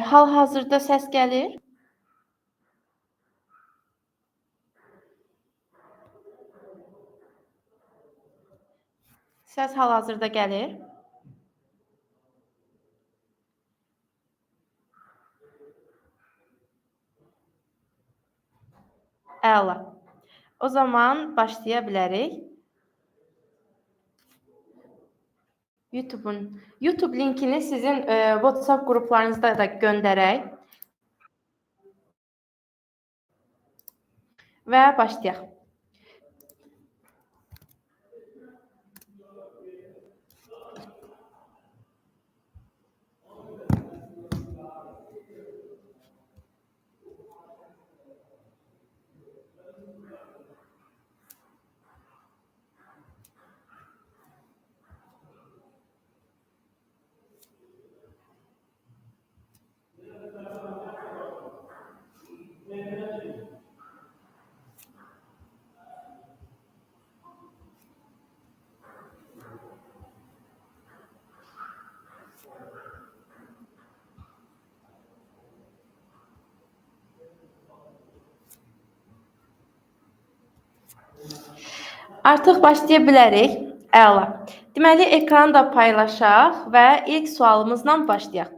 Hal-hazırda səs gəlir? Səs hal-hazırda gəlir? Əla. O zaman başlaya bilərik. YouTube linkini sizin WhatsApp qruplarınızda da göndərək və başlayaq. Artıq başlaya bilərik. Əla. Deməli, ekranı da paylaşaq və ilk sualımızla başlayaq.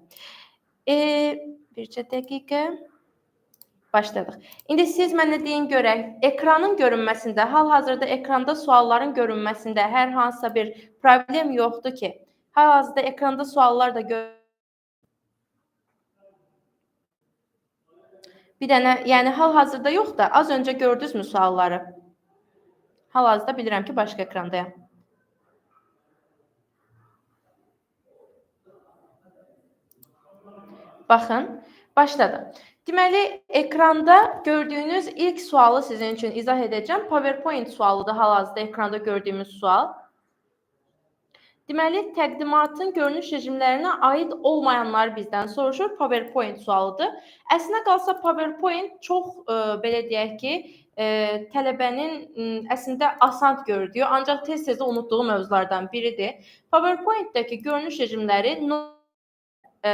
Bircə dəqiqə. Başladıq. İndi siz mənə deyin görək, ekranın görünməsində, hal-hazırda ekranda sualların görünməsində hər hansısa bir problem yoxdur ki? Hal-hazırda ekranda suallar da Bir dənə, yəni hal-hazırda yox da, az öncə gördünüzmü sualları? Hal-hazırda bilirəm ki, başqa ekrandayam. Baxın, başladı. Deməli, ekranda gördüyünüz ilk sualı sizin üçün izah edəcəm. PowerPoint sualıdır hal-hazırda ekranda gördüyümüz sual. Deməli, təqdimatın görünüş rejimlərinə aid olmayanlar bizdən soruşur. PowerPoint sualıdır. Əslinə qalsa PowerPoint çox, belə deyək ki, tələbənin əslində asan gördüyü, ancaq tez-tez unutduğu mövzulardan biridir. PowerPoint'dəki görünüş rejimləri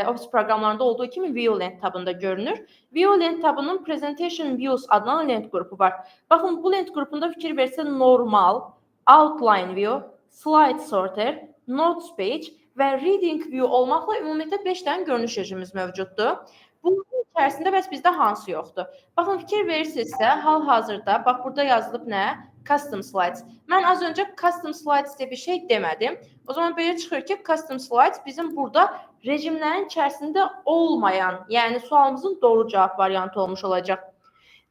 Office proqramlarında olduğu kimi View lent tabında görünür. View lent tabının Presentation Views adlanan lent qrupu var. Baxın, bu lent qrupunda fikir versək normal, outline view, slide sorter, notes page və reading view olmaqla ümumiyyətlə 5 dənə görünüş rejimimiz mövcuddur. Bunun içərisində bəs bizdə hansı yoxdur? Baxın, fikir verirsinizsə, hal-hazırda, bax burada yazılıb nə? Custom slides. Mən az öncə custom slides deyə bir şey demədim. O zaman belə çıxır ki, custom slides bizim burada rejimlərin içərisində olmayan, yəni sualımızın doğru cavab variantı olmuş olacaq.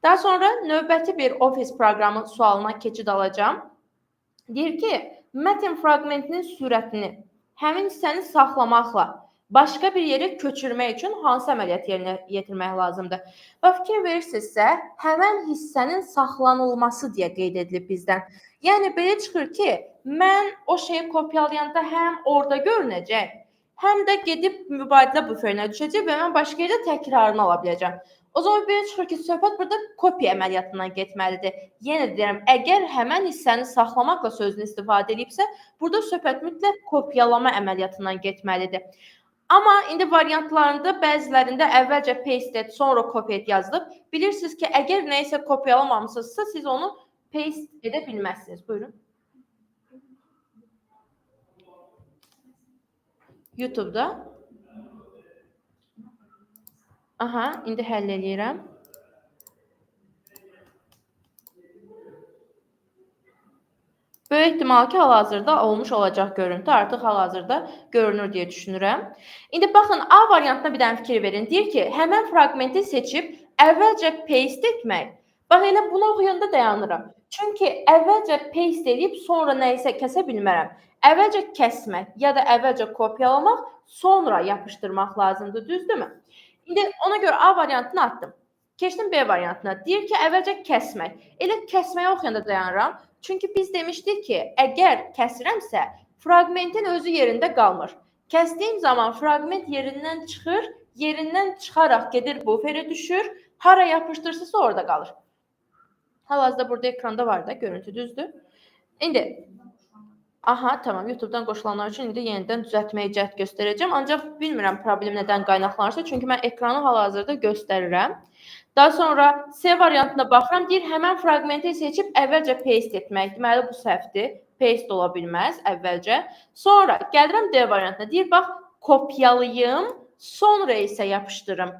Daha sonra növbəti bir Office proqramı sualına keçid alacağam. Deyir ki, mətn fraqmentinin sürətini həmin hissəni saxlamaqla başqa bir yerə köçürmək üçün hansı əməliyyat yerinə yetirmək lazımdır? Və fikir verirsinizsə, həmin hissənin saxlanılması deyə qeyd edilib bizdən. Yəni, belə çıxır ki, mən o şeyi kopyalayanda həm orada görünəcək, həm də gedib mübadilə buferinə düşəcək və mən başqa yerdə təkrarını ala biləcəm. O zaman belə çıxır ki, söhbət burada kopya əməliyyatından getməlidir. Yenə deyirəm, əgər həmən hissəni saxlamaqla sözünü istifadə edibsə, burada söhbət mütləq kopyalama əməliyyatından getməlidir. Amma indi variantlarında bəzilərində əvvəlcə paste et, sonra copy et yazılıb. Bilirsiniz ki, əgər nəyisə kopyalamamısınızsa, siz onu paste edə bilməzsiniz. Buyurun. YouTube-da. Aha, indi həll eləyirəm. Böyük ehtimal ki, hal-hazırda olmuş olacaq görüntü. Artıq hal-hazırda görünür deyə düşünürəm. İndi baxın, A variantına bir dənə fikir verin. Deyir ki, həmən fraqmenti seçib əvvəlcə paste etmək. Bax, elə bunu oxuyanda dayanıram. Çünki əvvəlcə paste edib sonra nəyisə kəsə bilmərəm. Əvvəlcə kəsmək ya da əvvəlcə kopyalamaq, sonra yapışdırmaq lazımdır, düzdürmü? İndi ona görə A variantını atdım. Keçdim B variantına. Deyir ki, əvvəlcə kəsmək. Elə kəsməyi oxuyanda dayanıram. Çünki biz demişdik ki, əgər kəsirəmsə, fraqmentin özü yerində qalmır. Kəsdiyim zaman fraqment yerindən çıxır, yerindən çıxaraq gedir buferə düşür, hara yapışdırsınsa orada qalır. Hal-hazırda burada ekranda var da, görüntü düzdür. İndi Aha, tamam. YouTube'dan qoşulanlar üçün indi yenidən düzəltməyə cəhd göstərəcəm. Ancaq bilmirəm problem nədən qaynaqlanırsa, çünki mən ekranı hal-hazırda göstərirəm. Daha sonra C variantına baxıram, deyir həmən fraqmenti seçib əvvəlcə paste etmək. Deməli bu səhvdir. Paste ola bilməz əvvəlcə. Sonra gəlirəm D variantına. Deyir bax, kopyalayım, sonra isə yapışdırım.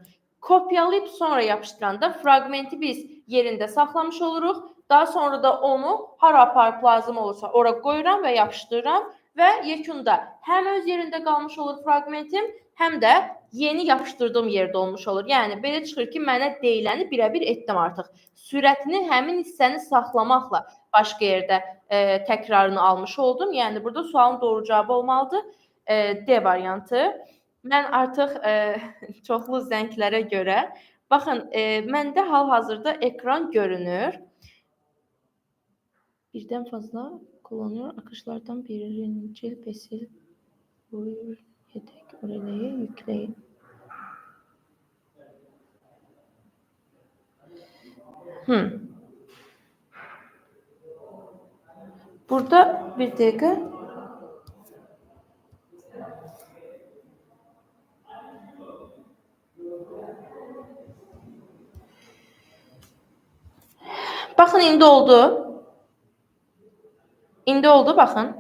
Kopyalayıb sonra yapışdıranda fraqmenti biz yerində saxlamış oluruq. Daha sonra da onu hara aparıb lazım olursa ora qoyuram və yapışdırıram və yekunda həm öz yerində qalmış olur fraqmentim, həm də yeni yapışdırdığım yerdə olmuş olur. Yəni belə çıxır ki, mənə deyiləni birəbir etdim artıq. Sürətini həmin hissəni saxlamaqla başqa yerdə təkrarını almış oldum. Yəni burada sualın doğru cavabı olmalıdır. D variantı. Mən artıq çoxlu zənglərə görə baxın, məndə hal-hazırda ekran görünür. Birdən fazla kullanıyor akışlardan birinci besil buyur yedek oraya yükleyin. Burada bir dakika. Baxın indi oldu. İndi oldu, baxın.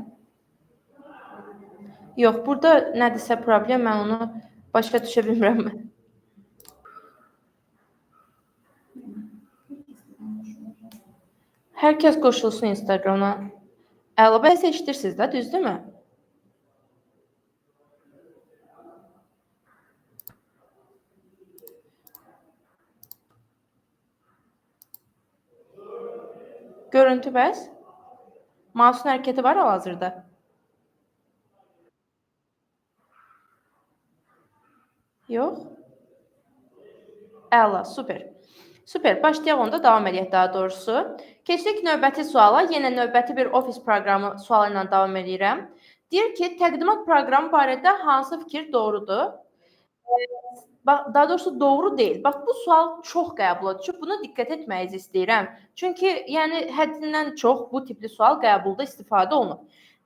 Yox, burada nədirsə problem, mən onu başa düşə bilmirəm. Hər kəs qoşulsun Instagrama. Əlavə seçdirsiniz də, düzdürmü? Görüntü bəs? Mouse'un hərəkəti var hal-hazırda. Yox. Əla, super. Super, başlayaq onda davam edək daha doğrusu. Keçdik növbəti suala. Yenə növbəti bir Office proqramı sualı ilə davam edirəm. Deyir ki, təqdimat proqramı barədə hansı fikir doğrudur? Daha doğrusu doğru deyil. Bax, bu sual çox qəbula düşüb. Buna diqqət etməyinizi istəyirəm. Çünki yəni həddindən çox bu tipli sual qəbulda istifadə olunur.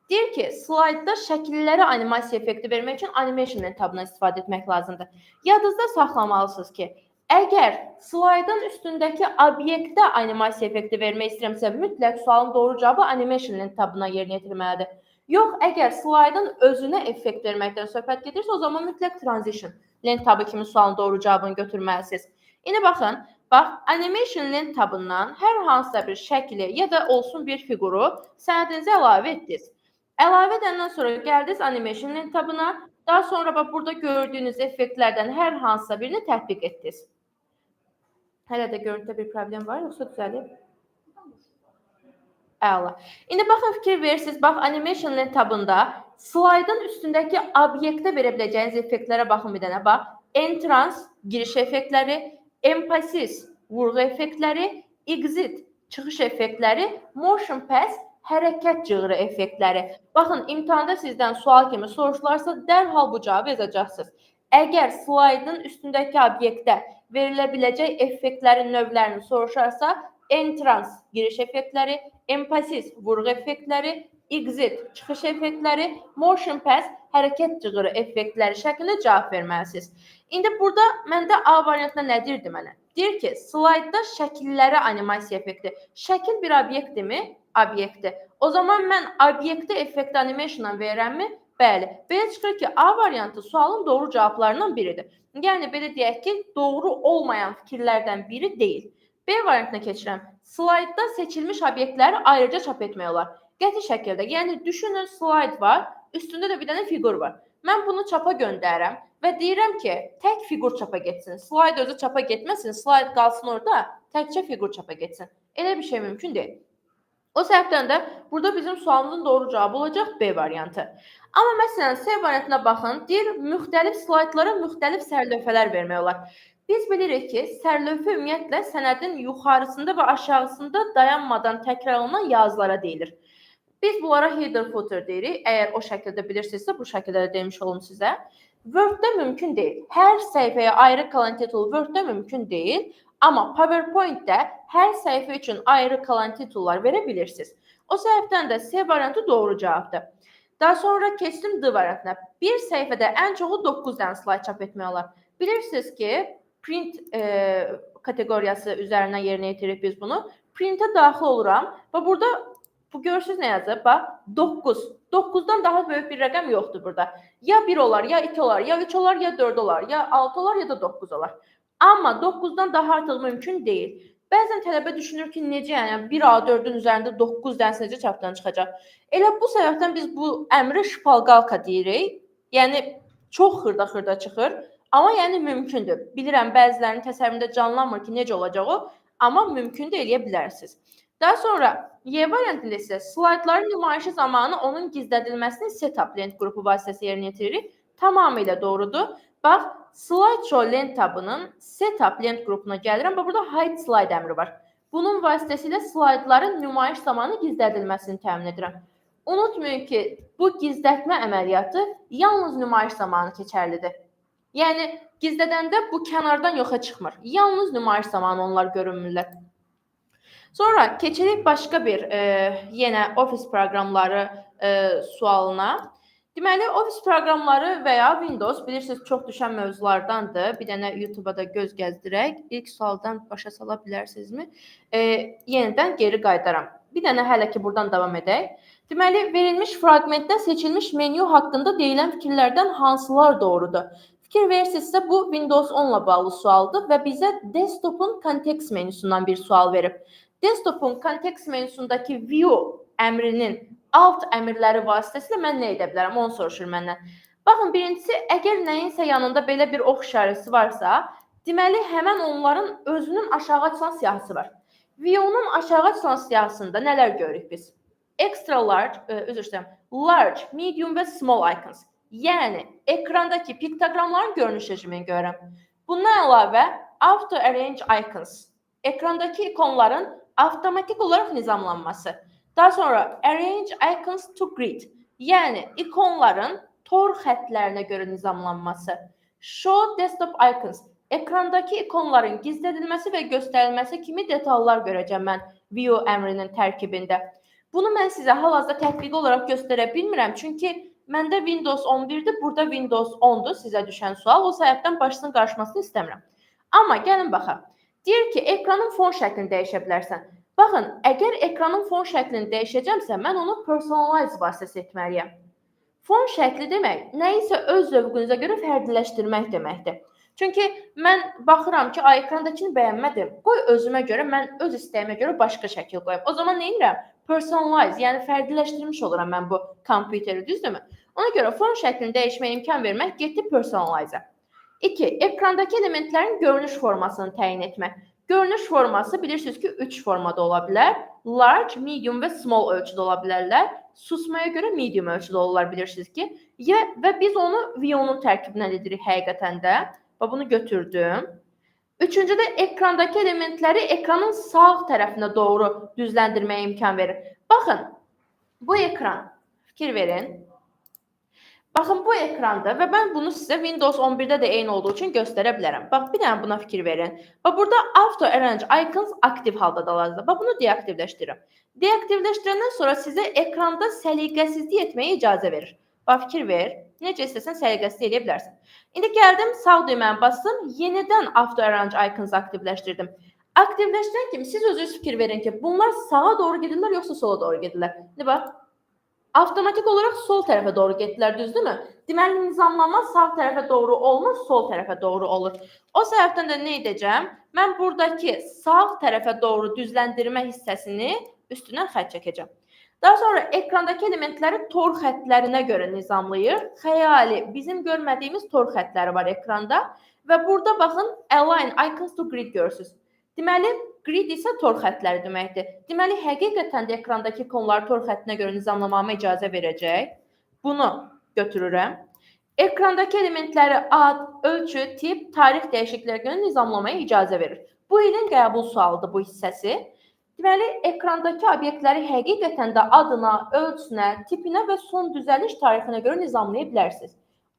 Deyir ki, slaydda şəkillərə animasiya effekti vermək üçün animation etabından istifadə etmək lazımdır. Yadınızda saxlamalısınız ki, əgər slaydın üstündəki obyektə animasiya effekti vermək istəyirəmsə, mütləq sualın doğru cavabı animation etabına yerinə yetirməlidir. Yox, əgər slaydın özünə effekt verməkdən söhbət gedirsə, o zaman mütləq transition lent tabı kimi sualın doğru cavabını götürməlisiniz. İndi baxın, bax, animation lent tabından hər hansısa bir şəkli ya da olsun bir fiquru sənədinizə əlavə etdiniz. Əlavə edəndən sonra gəldiniz animation lent tabına, daha sonra bax, burada gördüyünüz effektlərdən hər hansısa birini tətbiq etdiniz. Hələ də görüntüdə bir problem var, yoxsa düzəlib? Əla. İndi baxın, fikir verirsiniz, bax, animation lent tabında slaydın üstündəki obyektə verə biləcəyiniz effektlərə baxın bir dənə, bax. Entrance, giriş effektləri, emphasis, vurğu effektləri, exit, çıxış effektləri, motion pass, hərəkət cığırı effektləri. Baxın, imtahanda sizdən sual kimi soruşularsa, dərhal bu cavabı yazacaqsınız. Əgər slaydın üstündəki obyektə verilə biləcək effektlərin növlərini soruşarsa, entrance, giriş effektləri, emphasis, vurğu effektləri, exit, çıxış effektləri, motion pass, hərəkət cığırı effektləri şəklində cavab verməlisiniz. İndi burada məndə A variantında nə deyirdi mənə? Deyir ki, slaydda şəkillərə animasiya effekti. Şəkil bir obyektdirmi? Obyektdir. O zaman mən obyektə effekt animationla verirəmmi? Bəli. Belə çıxır ki, A variantı sualın doğru cavablarından biridir. Yəni, belə deyək ki, doğru olmayan fikirlərdən biri deyil. B variantına keçirəm. Slaydda seçilmiş obyektləri ayrıca çap etmək olar. Qəti şəkildə, yəni düşünün, slayd var, üstündə də bir dənə fiqur var. Mən bunu çapa göndərirəm və deyirəm ki, tək fiqur çapa getsin. Slayd özü çapa getməsin, slayd qalsın orada, təkcə fiqur çapa getsin. Elə bir şey mümkün deyil. O səbəbdən də burada bizim sualımızın doğru cavabı olacaq B variantı. Amma məsələn, C variantına baxın, deyir, müxtəlif slaydlara müxtəlif sərlövhələr vermək olar. Biz bilirik ki, sərlövhə ümumiyyətlə sənədin yuxarısında və aşağısında dayanmadan təkrarlanan yazılara deyilir. Biz bunlara header footer deyirik. Əgər o şəkildə bilirsinizsə, bu şəkildə də demiş olum sizə. Word-də mümkün deyil. Hər səhifəyə ayrı qalan titul Word-də mümkün deyil. Amma PowerPoint-də hər səhifə üçün ayrı kalan titullar verə bilirsiniz. O səbəbdən də C variantı doğru cavabdır. Daha sonra keçdim D variantına. Bir səhifədə ən çoxu 9 dənə slayd çap etmək olar. Bilirsiniz ki, print kateqoriyası üzərindən yerinə yetiririk biz bunu. Printə daxil oluram və burada bu görürsünüz nə yazıb? Bax, 9. 9-dan daha böyük bir rəqəm yoxdur burada. Ya 1 olar, ya 2 olar, ya 3 olar, ya 4 olar, ya 6 olar, ya da 9 olar. Amma 9-dan daha artıq mümkün deyil. Bəzən tələbə düşünür ki, necə yəni 1 A4-ün üzərində 9 dənə necə çapdan çıxacaq? Elə bu səbəbdən biz bu əmri şpalqalka deyirik. Yəni çox xırda-xırda çıxır, amma yəni mümkündür. Bilirəm bəzilərinin təsəvvüründə canlanmır ki, necə olacaq o, amma mümkün də eləyə bilərsiniz. Daha sonra Y variantında isə slaydların nümayişi zamanı onun gizlədilməsini setup lent qrupu vasitəsilə yerinə yetiririk. Tamamilə doğrudur. Bax, slideshow lent tabının setup lent qrupuna gəlirəm və burada hide slide əmri var. Bunun vasitəsilə slaydların nümayiş zamanı gizlədilməsini təmin edirəm. Unutmayın ki, bu gizlətmə əməliyyatı yalnız nümayiş zamanı keçərlidir. Yəni, gizlədəndə bu kənardan yoxa çıxmır. Yalnız nümayiş zamanı onlar görünmürlər. Sonra keçirik başqa bir yenə ofis proqramları sualına. Deməli, ofis proqramları və ya Windows bilirsiniz çox düşən mövzulardandır. Bir dənə YouTube-a da göz gəzdirək. İlk sualdan başa sala bilərsinizmi? Yenidən geri qayıdaram. Bir dənə hələ ki buradan davam edək. Deməli, verilmiş fraqmentdə seçilmiş menyu haqqında deyilən fikirlərdən hansılar doğrudur? Fikir verirsinizsə bu Windows 10 ilə bağlı sualdır və bizə desktopun kontekst menüsündən bir sual verib. Desktopun kontekst menüsündəki view əmrinin alt əmrləri vasitəsilə mən nə edə bilərəm? Onu soruşur məndən. Baxın, birincisi, əgər nəyinsə yanında belə bir ox işarəsi varsa, deməli, həmən onların özünün aşağı açılan siyahısı var. View'nun aşağı açılan siyahısında nələr görürük biz? Extra large, large, medium və small icons. Yəni, ekrandakı piktogramların görünüş rejimini görürəm. Bundan əlavə, auto arrange icons. Ekrandakı ikonların avtomatik olaraq nizamlanması. Daha sonra arrange icons to grid. Yəni ikonların tor xəttlərinə görə nizamlanması. Show desktop icons. Ekrandakı ikonların gizlədilməsi və göstərilməsi kimi detallar görəcəm mən view əmrinin tərkibində. Bunu mən sizə hal-hazırda tətbiqi olaraq göstərə bilmirəm, çünki məndə Windows 11-dir, burada Windows 10-dur sizə düşən sual. O səbəbdən başının qarışmasını istəmirəm. Amma gəlin baxaq. Deyir ki, ekranın fon şəklini dəyişə bilərsən. Baxın, əgər ekranın fon şəklini dəyişəcəmsə, mən onu personalize vasitəsi etməliyəm. Fon şəkli demək, nəyisə öz zövqünüzə görə fərdiləşdirmək deməkdir. Çünki mən baxıram ki, ekrandakini bəyənmədim. Qoy özümə görə, mən öz istəyimə görə başqa şəkil qoyum. O zaman nə edirəm? Personalize, yəni fərdiləşdirmiş oluram mən bu kompüteri, düzdürmü? Ona görə fon şəklini dəyişməyə imkan vermək getdi personalize-a. 2. Ekrandakı elementlərin görünüş formasını təyin etmək. Görünüş forması bilirsiniz ki, 3 formada ola bilər. Large, medium və small ölçüdə ola bilərlər. Susmaya görə medium ölçüdə olurlar bilirsiniz ki. Və biz onu view'nun tərkibindən edirik həqiqətən də. Və bunu götürdüm. Üçüncüdə ekrandakı elementləri ekranın sağ tərəfinə doğru düzləndirməyə imkan verir. Baxın, bu ekran, fikir verin. Baxın, bu ekranda və mən bunu sizə Windows 11-də də eyni olduğu üçün göstərə bilərəm. Bax, bir dənə buna fikir verin. Və burada Auto Arrange Icons aktiv halda dalanır. Və bunu deaktivləşdirirəm. Deaktivləşdirəndən sonra sizə ekranda səliqəsizlik etməyə icazə verir. Bax, fikir ver. Necə istəsən səliqəsizlik edə bilərsən. İndi gəldim, sağ düyməni bastım, yenidən Auto Arrange Icons aktivləşdirdim. Aktivləşdirən kimi siz özünüz fikir verin ki, bunlar sağa doğru gedirlər, yoxsa sola doğru gedirlər. İndi bax. Avtomatik olaraq sol tərəfə doğru getdilər, düzdürmü? Deməli, nizamlanma sağ tərəfə doğru olmur, sol tərəfə doğru olur. O səbəbdən də nə edəcəm? Mən buradakı sağ tərəfə doğru düzləndirmə hissəsini üstündən xətt çəkəcəm. Daha sonra ekrandakı elementləri tor xəttlərinə görə nizamlayır. Xəyali, bizim görmədiyimiz tor xəttləri var ekranda. Və burada baxın, Align Icons to Grid görürsünüz. Deməli, grid isə tor xəttləri deməkdir. Deməli, həqiqətən də ekrandakı ikonları tor xəttinə görə nizamlamama icazə verəcək. Bunu götürürəm. Ekrandakı elementləri ad, ölçü, tip, tarix dəyişikliklərə görə nizamlamaya icazə verir. Bu ilin qəbul sualıdır bu hissəsi. Deməli, ekrandakı obyektləri həqiqətən də adına, ölçüsünə, tipinə və son düzəliş tarixinə görə nizamlaya bilərsiniz.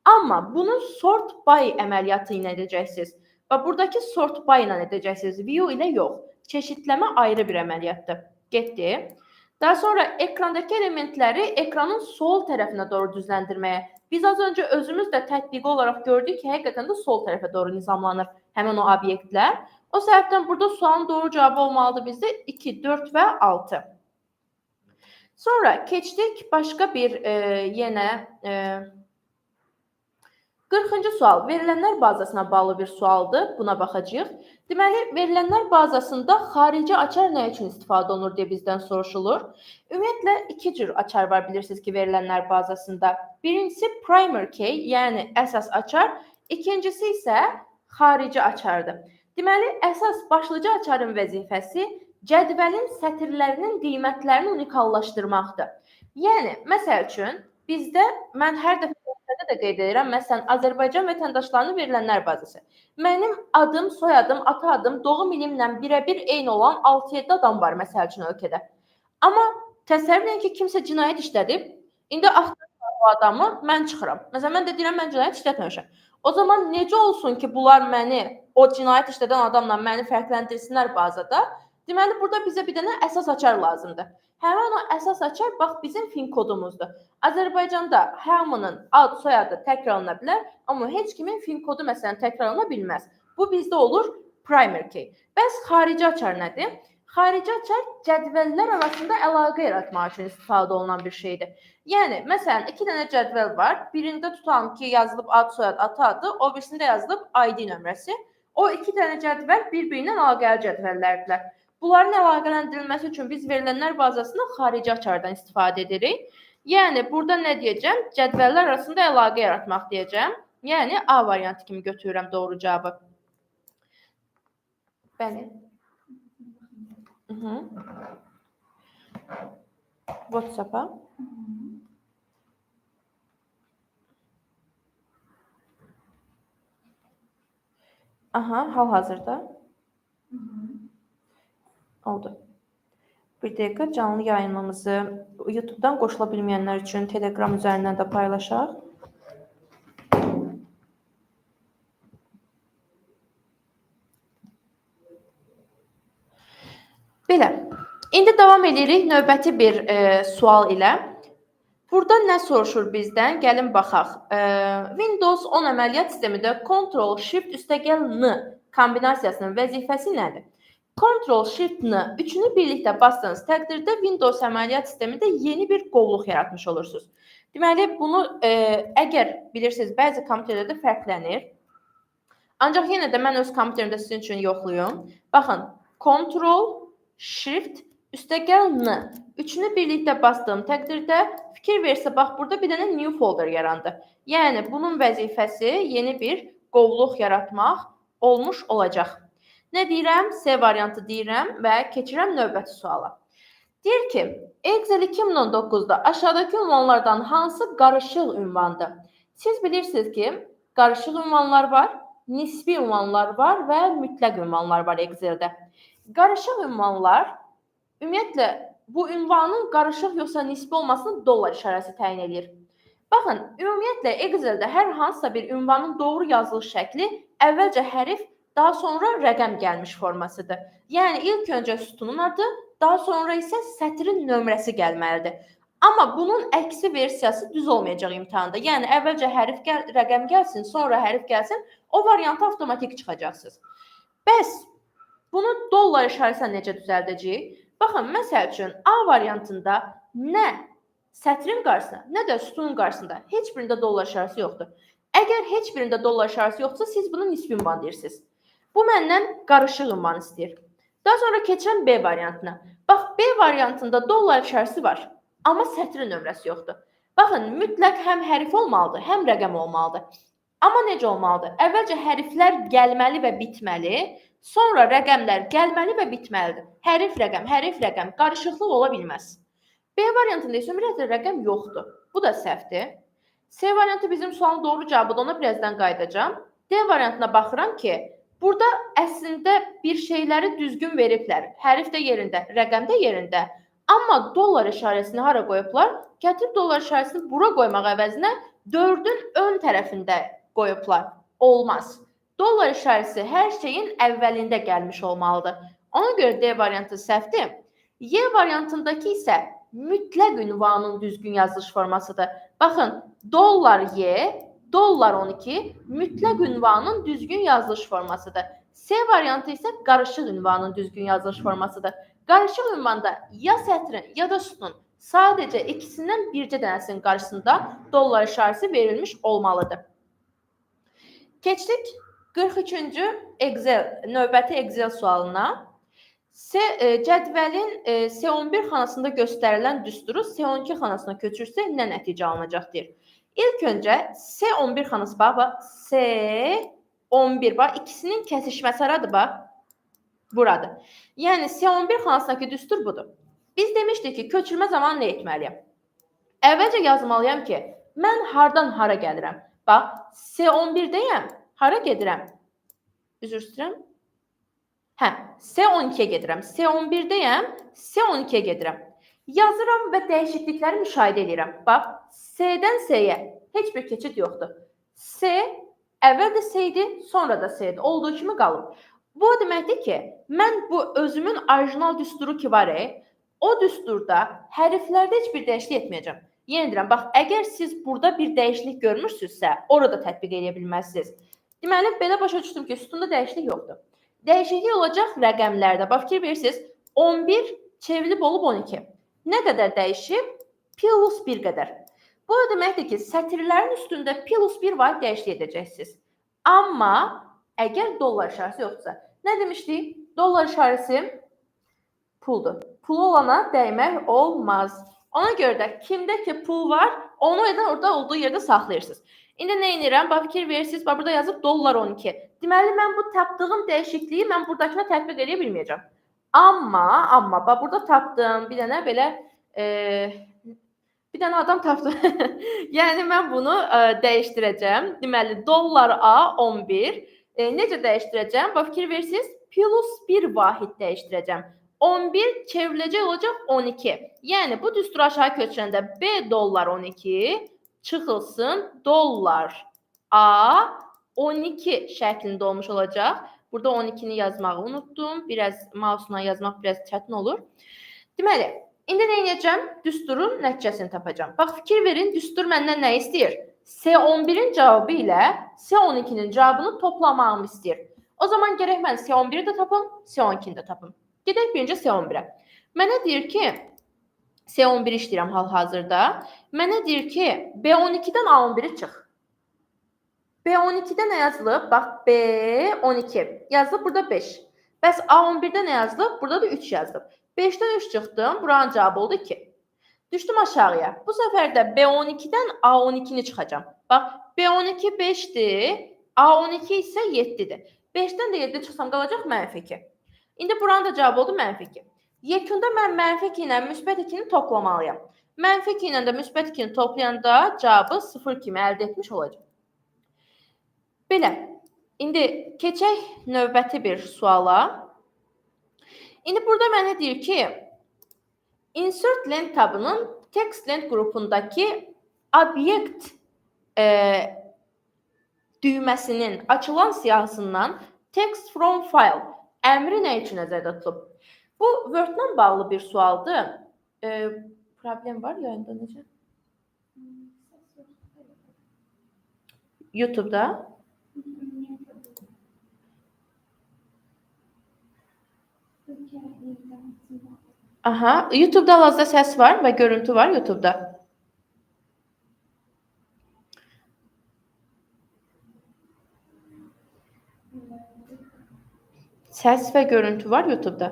Amma bunu sort by əməliyyatı ilə edəcəksiniz. Və buradakı sort by ilə edəcəksiniz. View ilə yox. Çeşidləmə ayrı bir əməliyyatdır. Getdi. Daha sonra ekrandakı elementləri ekranın sol tərəfinə doğru düzləndirməyə. Biz az öncə özümüz də tətbiqi olaraq gördük ki, həqiqətən də sol tərəfə doğru nizamlanır həmin o obyektlər. O səbəbdən burada sualın doğru cavabı olmalıdır bizdə 2, 4 və 6. Sonra keçdik başqa bir yenə 40-cı sual. Verilənlər bazasına bağlı bir sualdır. Buna baxacağıq. Deməli, verilənlər bazasında xarici açar nə üçün istifadə olunur deyə bizdən soruşulur. Ümumiyyətlə, iki cür açar var bilirsiniz ki, verilənlər bazasında. Birincisi primary key, yəni əsas açar. İkincisi isə xarici açardır. Deməli, əsas başlıca açarın vəzifəsi cədvəlin sətirlərinin qiymətlərini unikallaşdırmaqdır. Yəni, məsəl üçün, bizdə mən hər dəfə də qeyd edirəm, məsələn, Azərbaycan vətəndaşlarına verilənlər bazası. Mənim adım, soyadım, ata adım, doğum ilimlə birəbir eyni olan 6-7 adam var, məsəl üçün, ölkədə. Amma təsəvvür edin ki, kimsə cinayət işlədib, indi axtarırlar bu adamı, mən çıxıram. Məsələn, mən də deyirəm, mən cinayət işlətməmişəm. O zaman necə olsun ki, bunlar məni, o cinayət işlədən adamla məni fərqləndirsinlər bazada? Deməli, burada bizə bir dənə əsas açar lazımdır. Həmin o əsas açar, bax, bizim fin kodumuzdur. Azərbaycanda hamının ad, soyadı təkrarlana bilər, amma heç kimin fin kodu məsələn təkrarlana bilməz. Bu bizdə olur primary key. Bəs xarici açar nədir? Xarici açar cədvəllər arasında əlaqə yaratmaq üçün istifadə olunan bir şeydir. Yəni, məsələn, 2 dənə cədvəl var. Birində tutalım ki, yazılıb ad, soyad, ata adı, o birisində yazılıb ID nömrəsi. O 2 dənə cədvəl bir-birinə əlaqəli cədvəllərdirlər. Bunların əlaqələndirilməsi üçün biz verilənlər bazasında xarici açardan istifadə edirik. Yəni, burada nə deyəcəm? Cədvəllər arasında əlaqə yaratmaq deyəcəm. Yəni, A variantı kimi götürürəm doğru cavabı. Bəli. WhatsApp-a. Aha, hal-hazırda. Oldu. Bir dəqiqə canlı yayınımızı YouTube-dan qoşula bilməyənlər üçün Telegram üzərindən də paylaşaq. Belə. İndi davam edirik növbəti bir sual ilə. Burada nə soruşur bizdən? Gəlin baxaq. Windows 10 əməliyyat sistemində Ctrl+Shift+N kombinasiyasının vəzifəsi nədir? Ctrl+Shift+N üçünü birlikdə bastığınız təqdirdə Windows əməliyyat sistemində yeni bir qovluq yaratmış olursunuz. Deməli, bunu əgər bilirsiniz, bəzi kompüterlərdə fərqlənir. Ancaq yenə də mən öz kompüterimdə sizin üçün yoxluyum. Baxın, Ctrl+Shift+N üçünü birlikdə bastığım təqdirdə fikir versə, bax, burada bir dənə new folder yarandı. Yəni, bunun vəzifəsi yeni bir qovluq yaratmaq olmuş olacaq. Nə deyirəm? C variantı deyirəm və keçirəm növbəti suala. Deyir ki, Excel 2019-da aşağıdakı ünvanlardan hansı qarışıq ünvandır? Siz bilirsiniz ki, qarışıq ünvanlar var, nisbi ünvanlar var və mütləq ünvanlar var Excel-də. Qarışıq ünvanlar, ümumiyyətlə, bu ünvanın qarışıq yoxsa nisbi olmasını dollar işarəsi təyin edir. Baxın, ümumiyyətlə, Excel-də hər hansısa bir ünvanın doğru yazılış şəkli əvvəlcə hərf, daha sonra rəqəm gəlmiş formasıdır. Yəni, ilk öncə sütunun adı, daha sonra isə sətrin nömrəsi gəlməlidir. Amma bunun əksi versiyası düz olmayacaq imtahanda. Yəni, əvvəlcə rəqəm gəlsin, sonra hərf gəlsin, o variantı avtomatik çıxacaqsınız. Bəs, bunu dollar işarəsilə necə düzəldəcəyik? Baxın, məsəl üçün, A variantında nə sətrin qarşısında, nə də sütunun qarşısında heç birində dollar işarəsi yoxdur. Əgər heç birində dollar işarəsi yoxsa, siz bunu nisbi ünvan deyirsiniz. Bu məndən qarışıq ünvan istəyir. Daha sonra keçirəm B variantına. Bax, B variantında dollar işarəsi var, amma sətrin nömrəsi yoxdur. Baxın, mütləq həm hərf olmalıdır, həm rəqəm olmalıdır. Amma necə olmalıdır? Əvvəlcə hərflər gəlməli və bitməli, sonra rəqəmlər gəlməli və bitməlidir. Hərf, rəqəm, qarışıqlıq ola bilməz. B variantında isə ümumiyyətlə rəqəm yoxdur. Bu da səhvdir. C variantı bizim sualın doğru cavabıdır, ona birazdan qayıdacağam. D variantına baxıram ki, burada əslində bir şeyləri düzgün veriblər. Hərf də yerində, rəqəm də yerində. Amma dollar işarəsini hara qoyublar? Gətirib dollar işarəsini bura qoymaq əvəzinə 4-ün ön tərəfində qoyublar. Olmaz. Dollar işarəsi hər şeyin əvvəlində gəlmiş olmalıdır. Ona görə D variantı səhvdir. Y variantındakı isə mütləq ünvanın düzgün yazılış formasıdır. Baxın, dollar Y, dollar 12 mütləq ünvanın düzgün yazılış formasıdır. C variantı isə qarışıq ünvanın düzgün yazılış formasıdır. Qarışıq ünvanda ya sətrin ya da sütun sadəcə ikisindən bircə dənəsinin qarşısında dollar işarəsi verilmiş olmalıdır. Keçdik 43-cü növbəti Excel sualına. Cədvəlin C11 xanasında göstərilən düsturu C12 xanasına köçürsə nə nəticə alınacaqdır? İlk öncə C11 xanası bax, C11 bax, ikisinin kəsişməsi haradır bax? Buradır. Yəni C11 xanasındakı düstur budur. Biz demişdik ki, köçürmə zamanı nə etməliyəm? Əvvəlcə yazmalıyam ki, mən hardan hara gəlirəm? Bax, C11-deyəm, hara gedirəm? Üzr istəyirəm. C12-yə gedirəm. C11-deyəm, C12-yə gedirəm. Yazıram və dəyişiklikləri müşahidə edirəm. Bax, C-dən C-yə heç bir keçid yoxdur. C əvvəl də C idi, sonra da C idi. Olduğu kimi qalıb. Bu deməkdir ki, mən bu özümün orijinal düsturu ki var, o düsturda hərflərdə heç bir dəyişiklik etməyəcəm. Yenə deyirəm, bax, əgər siz burada bir dəyişiklik görmürsünüzsə, orada tətbiq edə bilməzsiniz. Deməli, belə başa düşdüm ki, sütunda dəyişiklik yoxdur. Dəyişiklik olacaq rəqəmlərdə. Bax, fikir verirsiniz, 11 çevrilib olub 12. Nə qədər dəyişib? Plus 1 qədər. Bu da deməkdir ki, sətirlərin üstündə plus 1 var, dəyişiklik edəcəksiniz. Amma əgər dollar işarəsi yoxdursa, nə demişdik? Dollar işarəsi puldur. Pulu olana dəymək olmaz. Ona görə də kimdə ki pul var, onu orada olduğu yerdə saxlayırsınız. İndi nə edirəm? Bax, fikir verirsiniz, bax, burada yazıb dollar 12. Deməli, mən bu tapdığım dəyişikliyi mən buradakına tətbiq edə bilməyəcəm. Amma, bax, burada tapdım, bir dənə belə, bir dənə adam tapdım. Yəni, mən bunu dəyişdirəcəm. Deməli, dollar A 11. Necə dəyişdirəcəm? Bax, fikir verirsiniz, plus 1 vahid dəyişdirəcəm. 11 çevriləcək olacaq 12. Yəni, bu düsturu aşağı köçürəndə B dollar 12 çıxılsın dollar A 12 şəklində olmuş olacaq. Burada 12-ni yazmağı unutdum. Biraz mouse'la yazmaq biraz çətin olur. Deməli, indi nə edəcəm? Düsturun nəticəsini tapacağam. Bax, fikir verin, düstur məndən nə istəyir? C11-in cavabı ilə C12-nin cavabını toplamağımı istəyir. O zaman gərək mən C11-i də tapım, C12-ni də tapım. Gedək birinci C11-ə. Mənə deyir ki, C11 işləyirəm hal-hazırda. Mənə deyir ki, B12-dən A11-i çıx. B12-də nə yazılıb? Bax, B12 yazılıb, burada 5. Bəs A11-də nə yazılıb? Burada da 3 yazılıb. 5-dən 3 çıxdım, buranın cavabı oldu 2. Düşdüm aşağıya. Bu səfər də B12-dən A12-ni çıxacam. Bax, B12 5-dir, A12 isə 7-dir. 5-dən də 7 çıxsam qalacaq mənfi 2. İndi buranın da cavabı oldu mənfi 2. Yekunda mən mənfi 2 ilə müsbət 2-ni toplamalıyam. Mənfi 2 ilə də müsbət 2-ni toplayanda cavabı 0 kimi əldə etmiş olacaq. Belə. İndi keçək növbəti bir suala. İndi burada mənə deyir ki, insert lent tabının text lent qrupundakı obyekt düyməsinin açılan siyahısından text from file əmri nə üçün nəzərdə tutulub? Bu Word-la bağlı bir sualdır. Problem var yayında necə? YouTube-da. Aha, YouTube-da hal-hazırda səs var və görüntü var YouTube-da. Səs və görüntü var YouTube-da.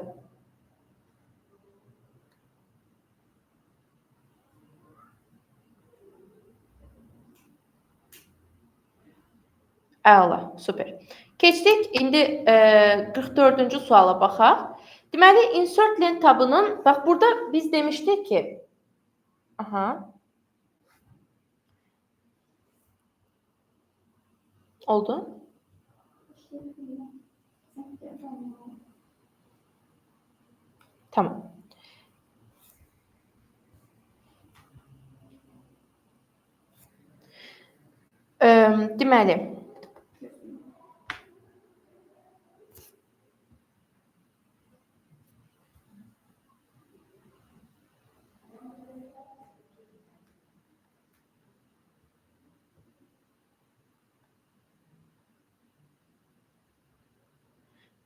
Əla, super. Keçdik, indi 44-cü suala baxaq. Deməli, insert lent tabının, bax, burada biz demişdik ki, oldu. Tamam. Deməli,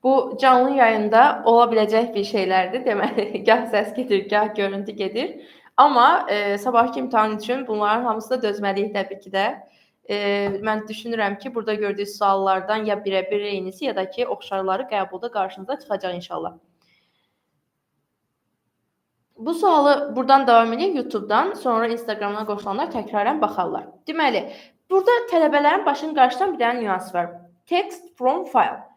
Bu canlı yayında olabiləcək bir şeylərdir. Deməli, gah səs gedir, gah görüntü gedir. Amma sabahkı imtahan üçün bunların hamısına dözməliyik təbii ki də. Mən düşünürəm ki, burada gördüyünüz suallardan ya birə-bir eynisi, ya da ki, oxşarları qəbulda qarşınıza çıxacaq inşallah. Bu sualı buradan davam edək YouTube-dan, sonra Instagram-dan qoşulanlar təkrarən baxarlar. Deməli, burada tələbələrin başının qarşıdan bir dənə nüans var. Text from file.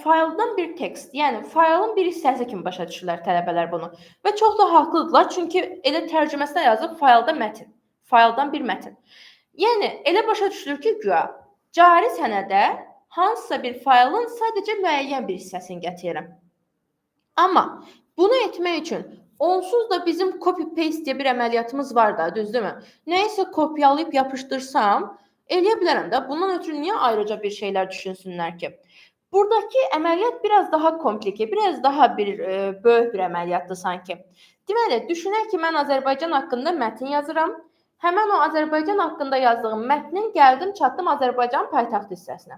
Fayldan bir tekst, yəni faylın bir hissəsi kimi başa düşürlər tələbələr bunu. Və çox da haqlıdırlar, çünki elə tərcüməsində yazıb faylda mətn, fayldan bir mətn. Yəni elə başa düşülür ki, güya cari sənədə hansısa bir faylın sadəcə müəyyən bir hissəsini gətirirəm. Amma bunu etmək üçün onsuz da bizim copy paste deyə bir əməliyyatımız var da, düzdürmü? Nəyisə kopyalayıb yapışdırsam, eləyə bilərəm də. Bundan ötürü niyə ayrıca bir şeylər düşünsünlər ki? Buradakı əməliyyat biraz daha komplikə, biraz daha böyük bir əməliyyatdır sanki. Deməli, düşünək ki, mən Azərbaycan haqqında mətn yazıram. Həmən o Azərbaycan haqqında yazdığım mətnin gəldim, çatdım Azərbaycanın paytaxt hissəsinə.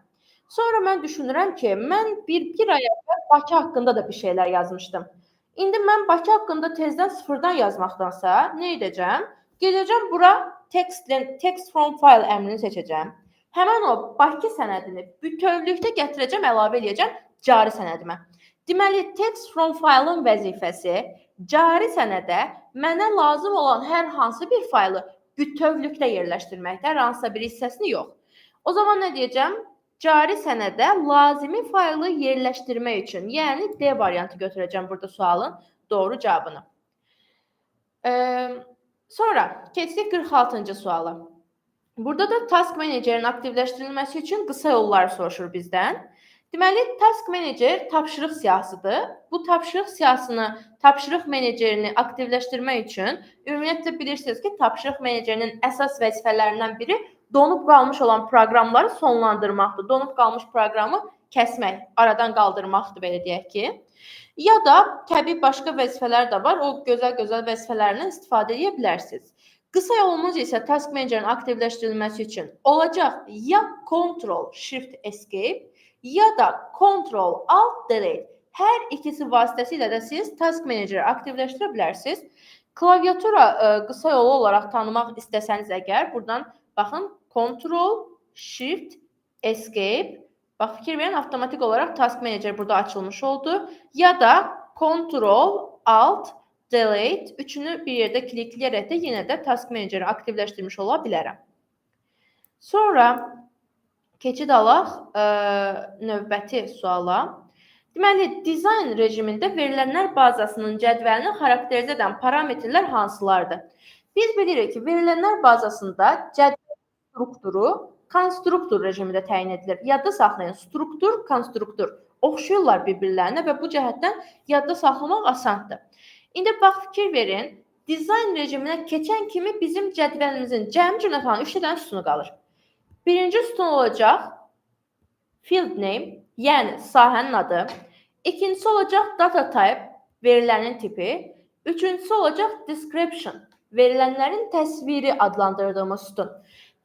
Sonra mən düşünürəm ki, mən bir ay əvvəl Bakı haqqında da bir şeylər yazmışdım. İndi mən Bakı haqqında tezdən sıfırdan yazmaqdansa nə edəcəm? Gedəcəm bura text from file əmrini seçəcəm. Həmən o Bakı sənədini bütövlükdə gətirəcəm, əlavə eləyəcəm cari sənədimə. Deməli, text from file-ın vəzifəsi cari sənədə mənə lazım olan hər hansı bir faylı bütövlükdə yerləşdirməkdir, hər hansısa bir hissəsini yox. O zaman nə deyəcəm? Cari sənədə lazımi faylı yerləşdirmək üçün, yəni D variantı götürəcəm burada sualın doğru cavabını. Sonra keçdik 46-cı suala. Burada da Task Manager'in aktivləşdirilməsi üçün qısa yolları soruşur bizdən. Deməli, Task Manager tapşırıq siyahısıdır. Bu tapşırıq siyahısını, tapşırıq menecerini aktivləşdirmək üçün ümumiyyətlə bilirsiniz ki, tapşırıq menecerinin əsas vəzifələrindən biri donub qalmış olan proqramları sonlandırmaqdır. Donub qalmış proqramı kəsmək, aradan qaldırmaqdır, belə deyək ki. Ya da təbii başqa vəzifələr də var. O gözəl-gözəl vəzifələrindən istifadə edə bilərsiniz. Qısa yolumuz isə Task Manager'ın aktivləşdirilməsi üçün olacaq ya Ctrl-Shift-Escape, ya da Ctrl-Alt-Delete. Hər ikisi vasitəsilə də siz Task Manager'ı aktivləşdirə bilərsiniz. Klaviatura qısa yolu olaraq tanımaq istəsəniz əgər, buradan baxın, Ctrl-Shift-Escape, bax, fikir verin, avtomatik olaraq Task Manager burada açılmış oldu. Ya da Ctrl-Alt-Delete. Üçünü bir yerdə klikləyərək də yenə də Task Manager'ı aktivləşdirmiş ola bilərəm. Sonra keçid alaq növbəti suala. Deməli, dizayn rejimində verilənlər bazasının cədvəlini xarakterizə edən parametrlər hansılardır? Biz bilirik ki, verilənlər bazasında cədvəl strukturu konstruktor rejimində təyin edilir. Yadda saxlayın, struktur, konstruktor oxşuyurlar bir-birlərinə və bu cəhətdən yadda saxlamaq asandır. İndi bax, fikir verin, dizayn rejiminə keçən kimi bizim cədvəlimizin cəmi cümlətanın 3 dənə sütunu qalır. Birinci sütun olacaq field name, yəni sahənin adı. İkincisi olacaq data type, verilənin tipi. Üçüncüsü olacaq description, verilənlərin təsviri adlandırdığımız sütun.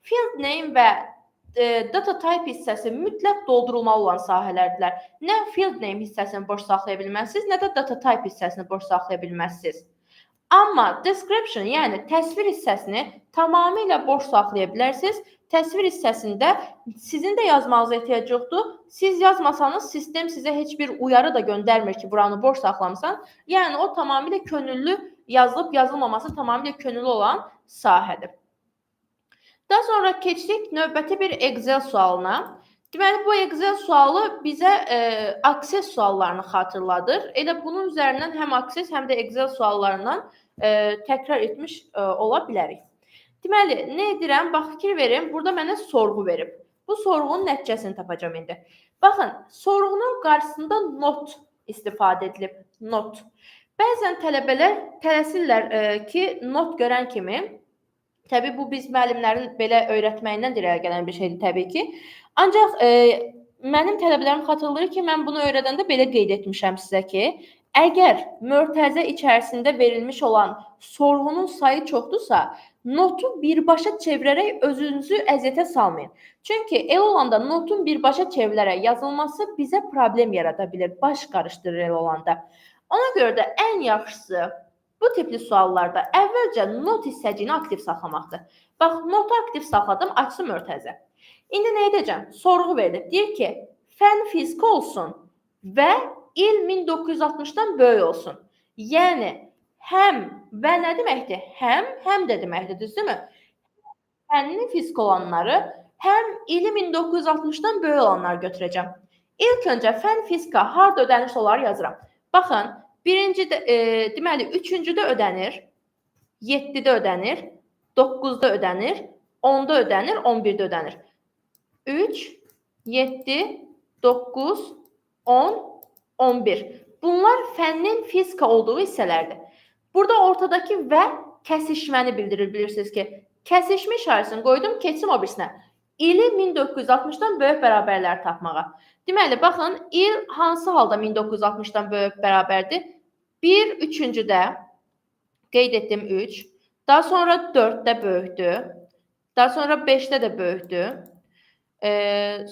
Field name və data type hissəsi mütləq doldurulmalı olan sahələrdirlər. Nə field name hissəsini boş saxlaya bilməzsiniz, nə də data type hissəsini boş saxlaya bilməzsiniz. Amma description, yəni təsvir hissəsini tamamilə boş saxlaya bilərsiniz. Təsvir hissəsində sizin də yazmanıza ehtiyac yoxdur. Siz yazmasanız, sistem sizə heç bir uyarı da göndərmir ki, buranı boş saxlamısan. Yəni o tamamilə könüllü yazılıb, yazılmaması tamamilə könüllü olan sahədir. Daha sonra keçdik növbəti bir Excel sualına. Deməli, bu Excel sualı bizə akses suallarını xatırladır. Elə bunun üzərindən həm akses, həm də Excel suallarından təkrar etmiş ola bilərik. Deməli, nə edirəm? Bax, fikir verin, burada mənə sorğu verib. Bu sorğunun nəticəsini tapacağam indi. Baxın, sorğunun qarşısında not istifadə edilib. Not. Bəzən tələbələr tələsirlər ki, not görən kimi, təbii bu biz müəllimlərin belə öyrətməyindən irəli gələn bir şeydir təbii ki. Ancaq mənim tələbələrim xatırlayır ki, mən bunu öyrədəndə belə qeyd etmişəm sizə ki, Əgər mötərizə içərisində verilmiş olan sorğunun sayı çoxdursa, notu birbaşa çevirərək özünüzü əziyyətə salmayın. Çünki elə olanda notun birbaşa çevrilərək yazılması bizə problem yarada bilər, baş qarışdırır elə olanda. Ona görə də ən yaxşısı bu tipli suallarda əvvəlcə not hissəciyini aktiv saxlamaqdır. Bax, notu aktiv saxladım, açsın mötərizə. İndi nə edəcəm? Sorğu verilib. Deyir ki, fənn fizika olsun və il 1960-dan böyük olsun. Yəni, həm və nə deməkdir? Həm də deməkdir, düzdürmü? Fənni fizika olanları, həm ili 1960-dan böyük olanları götürəcəm. İlk öncə fənn fizika harda ödənirsə onları yazıram. Baxın, deməli, 3-cüdə ödənir, 7-də ödənir, 9-da ödənir, 10-da ödənir, 11-də ödənir. 3, 7, 9, 10, 11. Bunlar fənnin fizika olduğu hissələrdir. Burada ortadakı və kəsişməni bildirir, bilirsiniz ki, kəsişmə işarəsini qoydum, keçsim o birisinə. İli 1960-dan böyük bərabərləri tapmağa. Deməli, baxın, il hansı halda 1960-dan böyük bərabərdir? 1, 3-cüdə qeyd etdim 3, daha sonra 4-də böyükdür, daha sonra 5-də də böyükdür,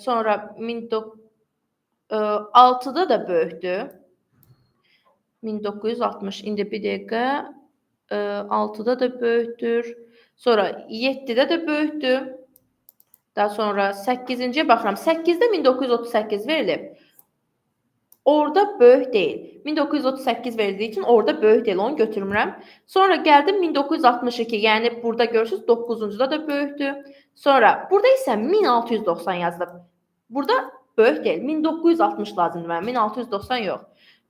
sonra 6-da da böyükdür. 1960. İndi bir dəqiqə. 6-da da böyükdür. Sonra 7-də də böyükdür. Daha sonra 8-ciyə baxıram. 8-də 1938 verilib. Orada böyük deyil. 1938 verildiyi üçün orada böyük deyil. Onu götürmürəm. Sonra gəldim 1962. Yəni burada görürsünüz 9-cuda da böyükdür. Sonra burada isə 1690 yazılıb. Burada böyük deyil. 1960 lazımdır mənə. 1690 yox.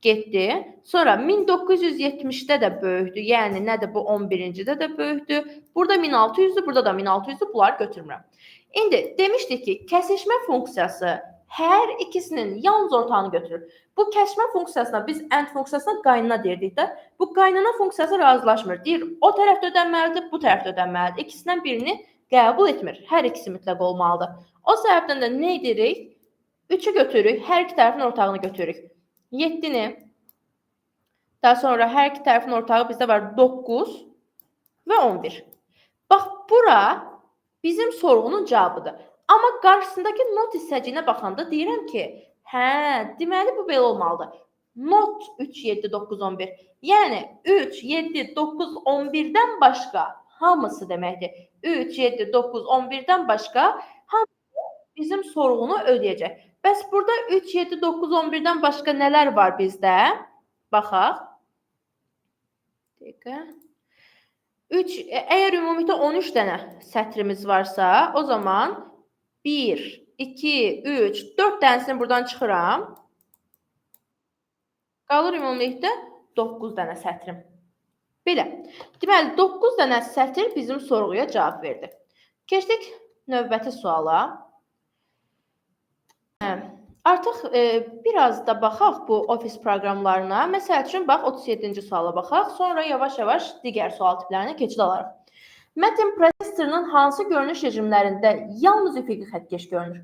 Getdi. Sonra 1970-də də böyükdür. Yəni nədir bu? 11-cidə də böyükdür. Burada 1600-dür, burada da 1600-dür. Bunları götürmürəm. İndi demişdik ki, kəsişmə funksiyası hər ikisinin yalnız ortağını götürür. Bu kəsişmə funksiyasına biz end funksiyasına qaynana deyirdik də. Bu qaynana funksiyası razılaşmır. Deyir, o tərəfdə ödənməlidir, bu tərəfdə ödənməlidir. İkisindən birini qəbul etmir. Hər ikisi mütləq olmalıdır. O səbəbdən də nə edirik? 3-ü götürürük, hər iki tərəfin ortağını götürürük. 7-ni, daha sonra hər iki tərəfin ortağı bizdə var 9 və 11. Bax, bura bizim sorğunun cavabıdır. Amma qarşısındakı not hissəciyinə baxanda deyirəm ki, deməli bu belə olmalıdır. Not 3, 7, 9, 11. Yəni 3, 7, 9, 11-dən başqa hamısı deməkdir. 3, 7, 9, 11-dən başqa hamısı bizim sorğunu ödəyəcək. Bəs burada 3, 7, 9, 11-dən başqa nələr var bizdə? Baxaq. Əgər ümumilikdə 13 dənə sətrimiz varsa, o zaman 1, 2, 3, 4 dənəsini buradan çıxıram. Qalır ümumilikdə 9 dənə sətrim. Belə. Deməli, 9 dənə sətr bizim sorğuya cavab verdi. Keçdik növbəti suala. Artıq biraz da baxaq bu ofis proqramlarına. Məsəl üçün, bax, 37-ci suala baxaq. Sonra yavaş-yavaş digər sual tiplərinə keçid alarıq. Mətn prosesorunun hansı görünüş rejimlərində yalnız üfüqi xəttkeş görünür?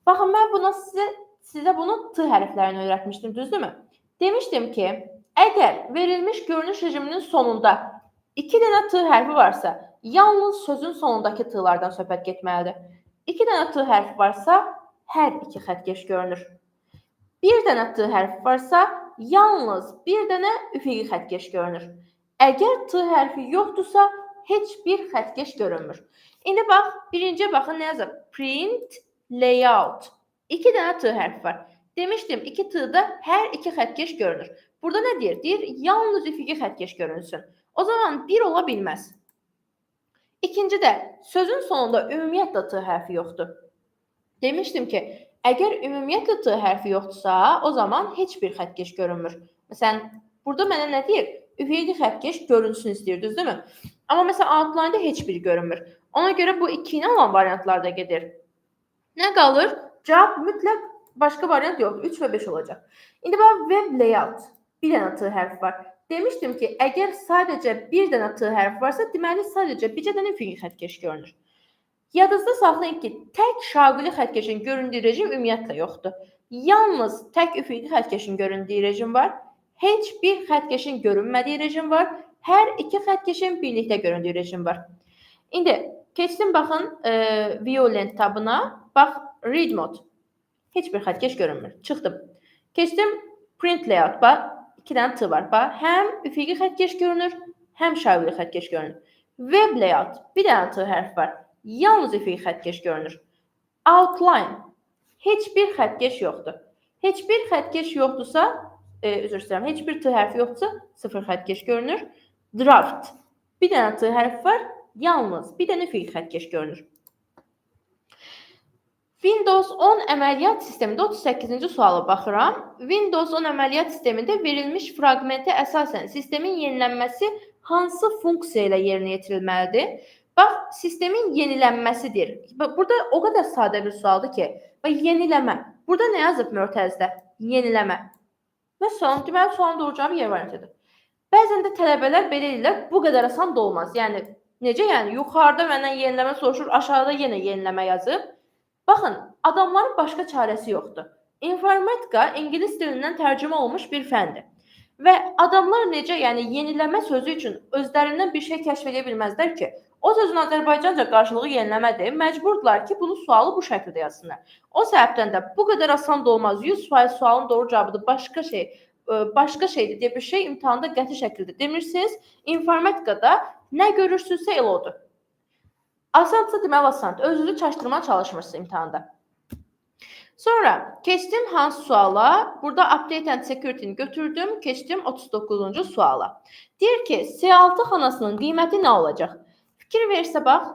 Baxın, mən sizə bunu T hərflərini öyrətmişdim, düzdürmü? Demişdim ki, əgər verilmiş görünüş rejiminin sonunda 2 dənə T hərfi varsa, yalnız sözün sonundakı T'lardan söhbət getməlidir. 2 dənə T hərfi varsa, hər iki xəttkeş görünür. Bir dənə T hərfi varsa, yalnız bir dənə üfüqi xəttkeş görünür. Əgər T hərfi yoxdursa, heç bir xəttkeş görünmür. İndi bax, birinciyə baxın, nə yazıb? Print, layout. 2 dənə T hərfi var. Demişdim, 2 T'da hər iki xəttkeş görünür. Burada nə deyir? Deyir, yalnız üfüqi xəttkeş görünsün. O zaman 1 ola bilməz. İkinci də, sözün sonunda ümumiyyətlə T hərfi yoxdur. Demişdim ki, əgər ümumiyyətlə T hərfi yoxdursa, o zaman heç bir xəttkeş görünmür. Məsələn, burada mənə nə deyir? Üfüqi xəttkeş görünsün istəyir, düzdürmü? Amma məsələn, outline-da heç biri görünmür. Ona görə bu 2 ilə olan variantlarda gedir. Nə qalır? Cavab mütləq başqa variant yoxdur. 3 və 5 olacaq. İndi bax, web layout. Bir dənə T hərfi var. Demişdim ki, əgər sadəcə bir dənə T hərfi varsa, deməli sadəcə bircə dənə üfüqi xəttkeş görünür. Yadınızda saxlayın ki, tək şaquli xəttkeşin göründüyü rejim ümumiyyətlə yoxdur. Yalnız tək üfüqi xəttkeşin göründüyü rejim var. Heç bir xəttkeşin görünmədiyi rejim var. Hər iki xəttkeşin birlikdə göründüyü rejim var. İndi keçdim baxın viewLength tabına. Bax read mode. Heç bir xəttkeş görünmür. Çıxdım. Keçdim print layout. Bax 2 dənə T var. Bax həm üfüqi xəttkeş görünür, həm şablonlu xəttkeş görünür. Web layout. Bir dənə T hərfi var. Yalnız üfüqi xəttkeş görünür. Outline. Heç bir xəttkeş yoxdur. Heç bir xəttkeş yoxdursa, üzr istəyirəm, heç bir T hərfi yoxdursa, sıfır xəttkeş görünür. Draft. Bir dənə T hərfi var, yalnız bir dənə üfüqi xəttkeş görünür. Windows 10 əməliyyat sistemində 38-ci suala baxıram. Windows 10 əməliyyat sistemində verilmiş fraqmentə əsasən sistemin yenilənməsi hansı funksiya ilə yerinə yetirilməlidir? Bax, sistemin yenilənməsidir. Burada o qədər sadə bir sualdır ki, yeniləmə. Burada nə yazıb mötərizədə? Yeniləmə. Və deməli, sualın doğru cavabı yer variantıdır. Bəzən də tələbələr belə edirlər, bu qədər asan da olmaz. Yəni, necə yəni? Yuxarıda məndən yeniləmə soruşur, aşağıda yenə yeniləmə yazıb. Baxın, adamların başqa çarəsi yoxdur. İnformatika ingilis dilindən tərcümə olunmuş bir fəndir. Və adamlar necə, yəni yeniləmə sözü üçün özlərindən bir şey kəşf edə bilməzlər ki, o sözün Azərbaycanca qarşılığı yeniləmədir. Məcburdular ki, bunu sualı bu şəkildə yazsınlar. O səbəbdən də bu qədər asan da olmaz. 100% sualın doğru cavabıdır, başqa şeydir deyə bir şey imtahanda qəti şəkildə demirsiniz. İnformatikada nə görürsünüzsə elə odur. Asansa deməli asandır. Özünüzü çaşdırmaya çalışmırsınız imtahanda. Sonra keçdim hansı suala? Burada Update and Security'ni götürdüm. Keçdim 39-cu suala. Deyir ki, C6 xanasının qiyməti nə olacaq? Fikir verirsə bax,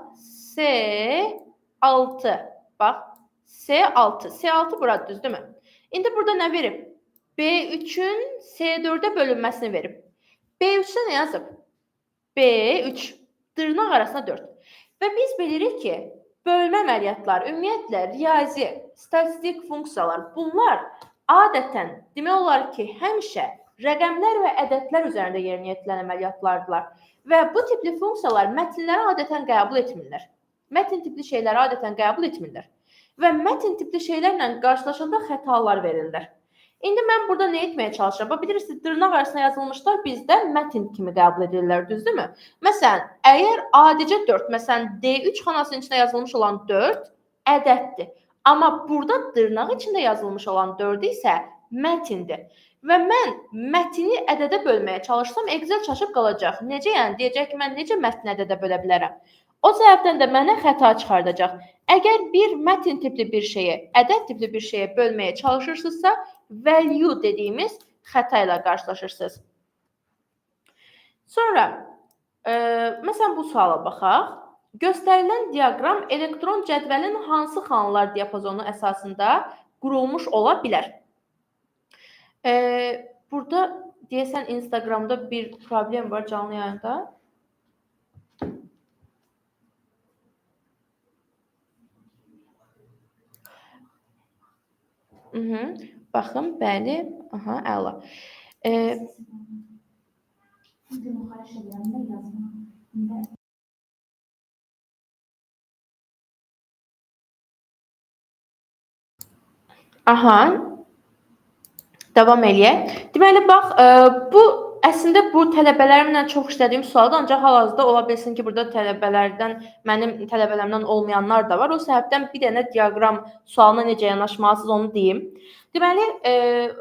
C6. Bax, C6. C6 burada düzdürmü? İndi burada nə verib? B3-ün C4-ə bölünməsini verib. B3-də nə yazıb? B3. Dırnaq arasına 4. Və biz bilirik ki, bölmə əməliyyatlar, ümumiyyətlə, riyazi, statistik funksiyalar, bunlar adətən demək olar ki, həmişə rəqəmlər və ədədlər üzərində yerinə yetirilən əməliyyatlardılar. Və bu tipli funksiyalar mətnləri adətən qəbul etmirlər. Mətn tipli şeyləri adətən qəbul etmirlər. Və mətn tipli şeylərlə qarşılaşanda xətalar verirlər. İndi mən burada nə etməyə çalışıram? Bilirsiniz, dırnaq arasına yazılmışlar bizdə mətn kimi qəbul edirlər, düzdürmü? Məsələn, əgər adicə 4, məsələn, D3 xanasının içində yazılmış olan 4 ədəddir. Amma burada dırnaq içində yazılmış olan 4 isə mətindir. Və mən mətni ədədə bölməyə çalışsam, Excel çaşıb qalacaq. Necə yəni? Deyəcək ki, mən necə mətni ədədə bölə bilərəm? O səbəbdən də mənə xəta çıxardacaq. Əgər bir mətn tipli bir şeyi, ədəd tipli bir şeyə bölməyə çalışırsınızsa, value dediyimiz xəta ilə qarşılaşırsınız. Sonra, məsələn, bu suala baxaq. Göstərilən diaqram elektron cədvəlin hansı xanalar diapazonu əsasında qurulmuş ola bilər? Burada deyəsən Instagramda bir problem var canlı yayında. Baxın, bəli. Aha, əla. Aha. Davam eləyək. Deməli, bax, bu əslində bu tələbələrimlə çox işlədiyim sualdır, ancaq hal-hazırda ola bilsin ki, burada mənim tələbələrimdən olmayanlar da var. O səbəbdən bir dənə diaqram sualına necə yanaşmalısınız onu deyim. Deməli,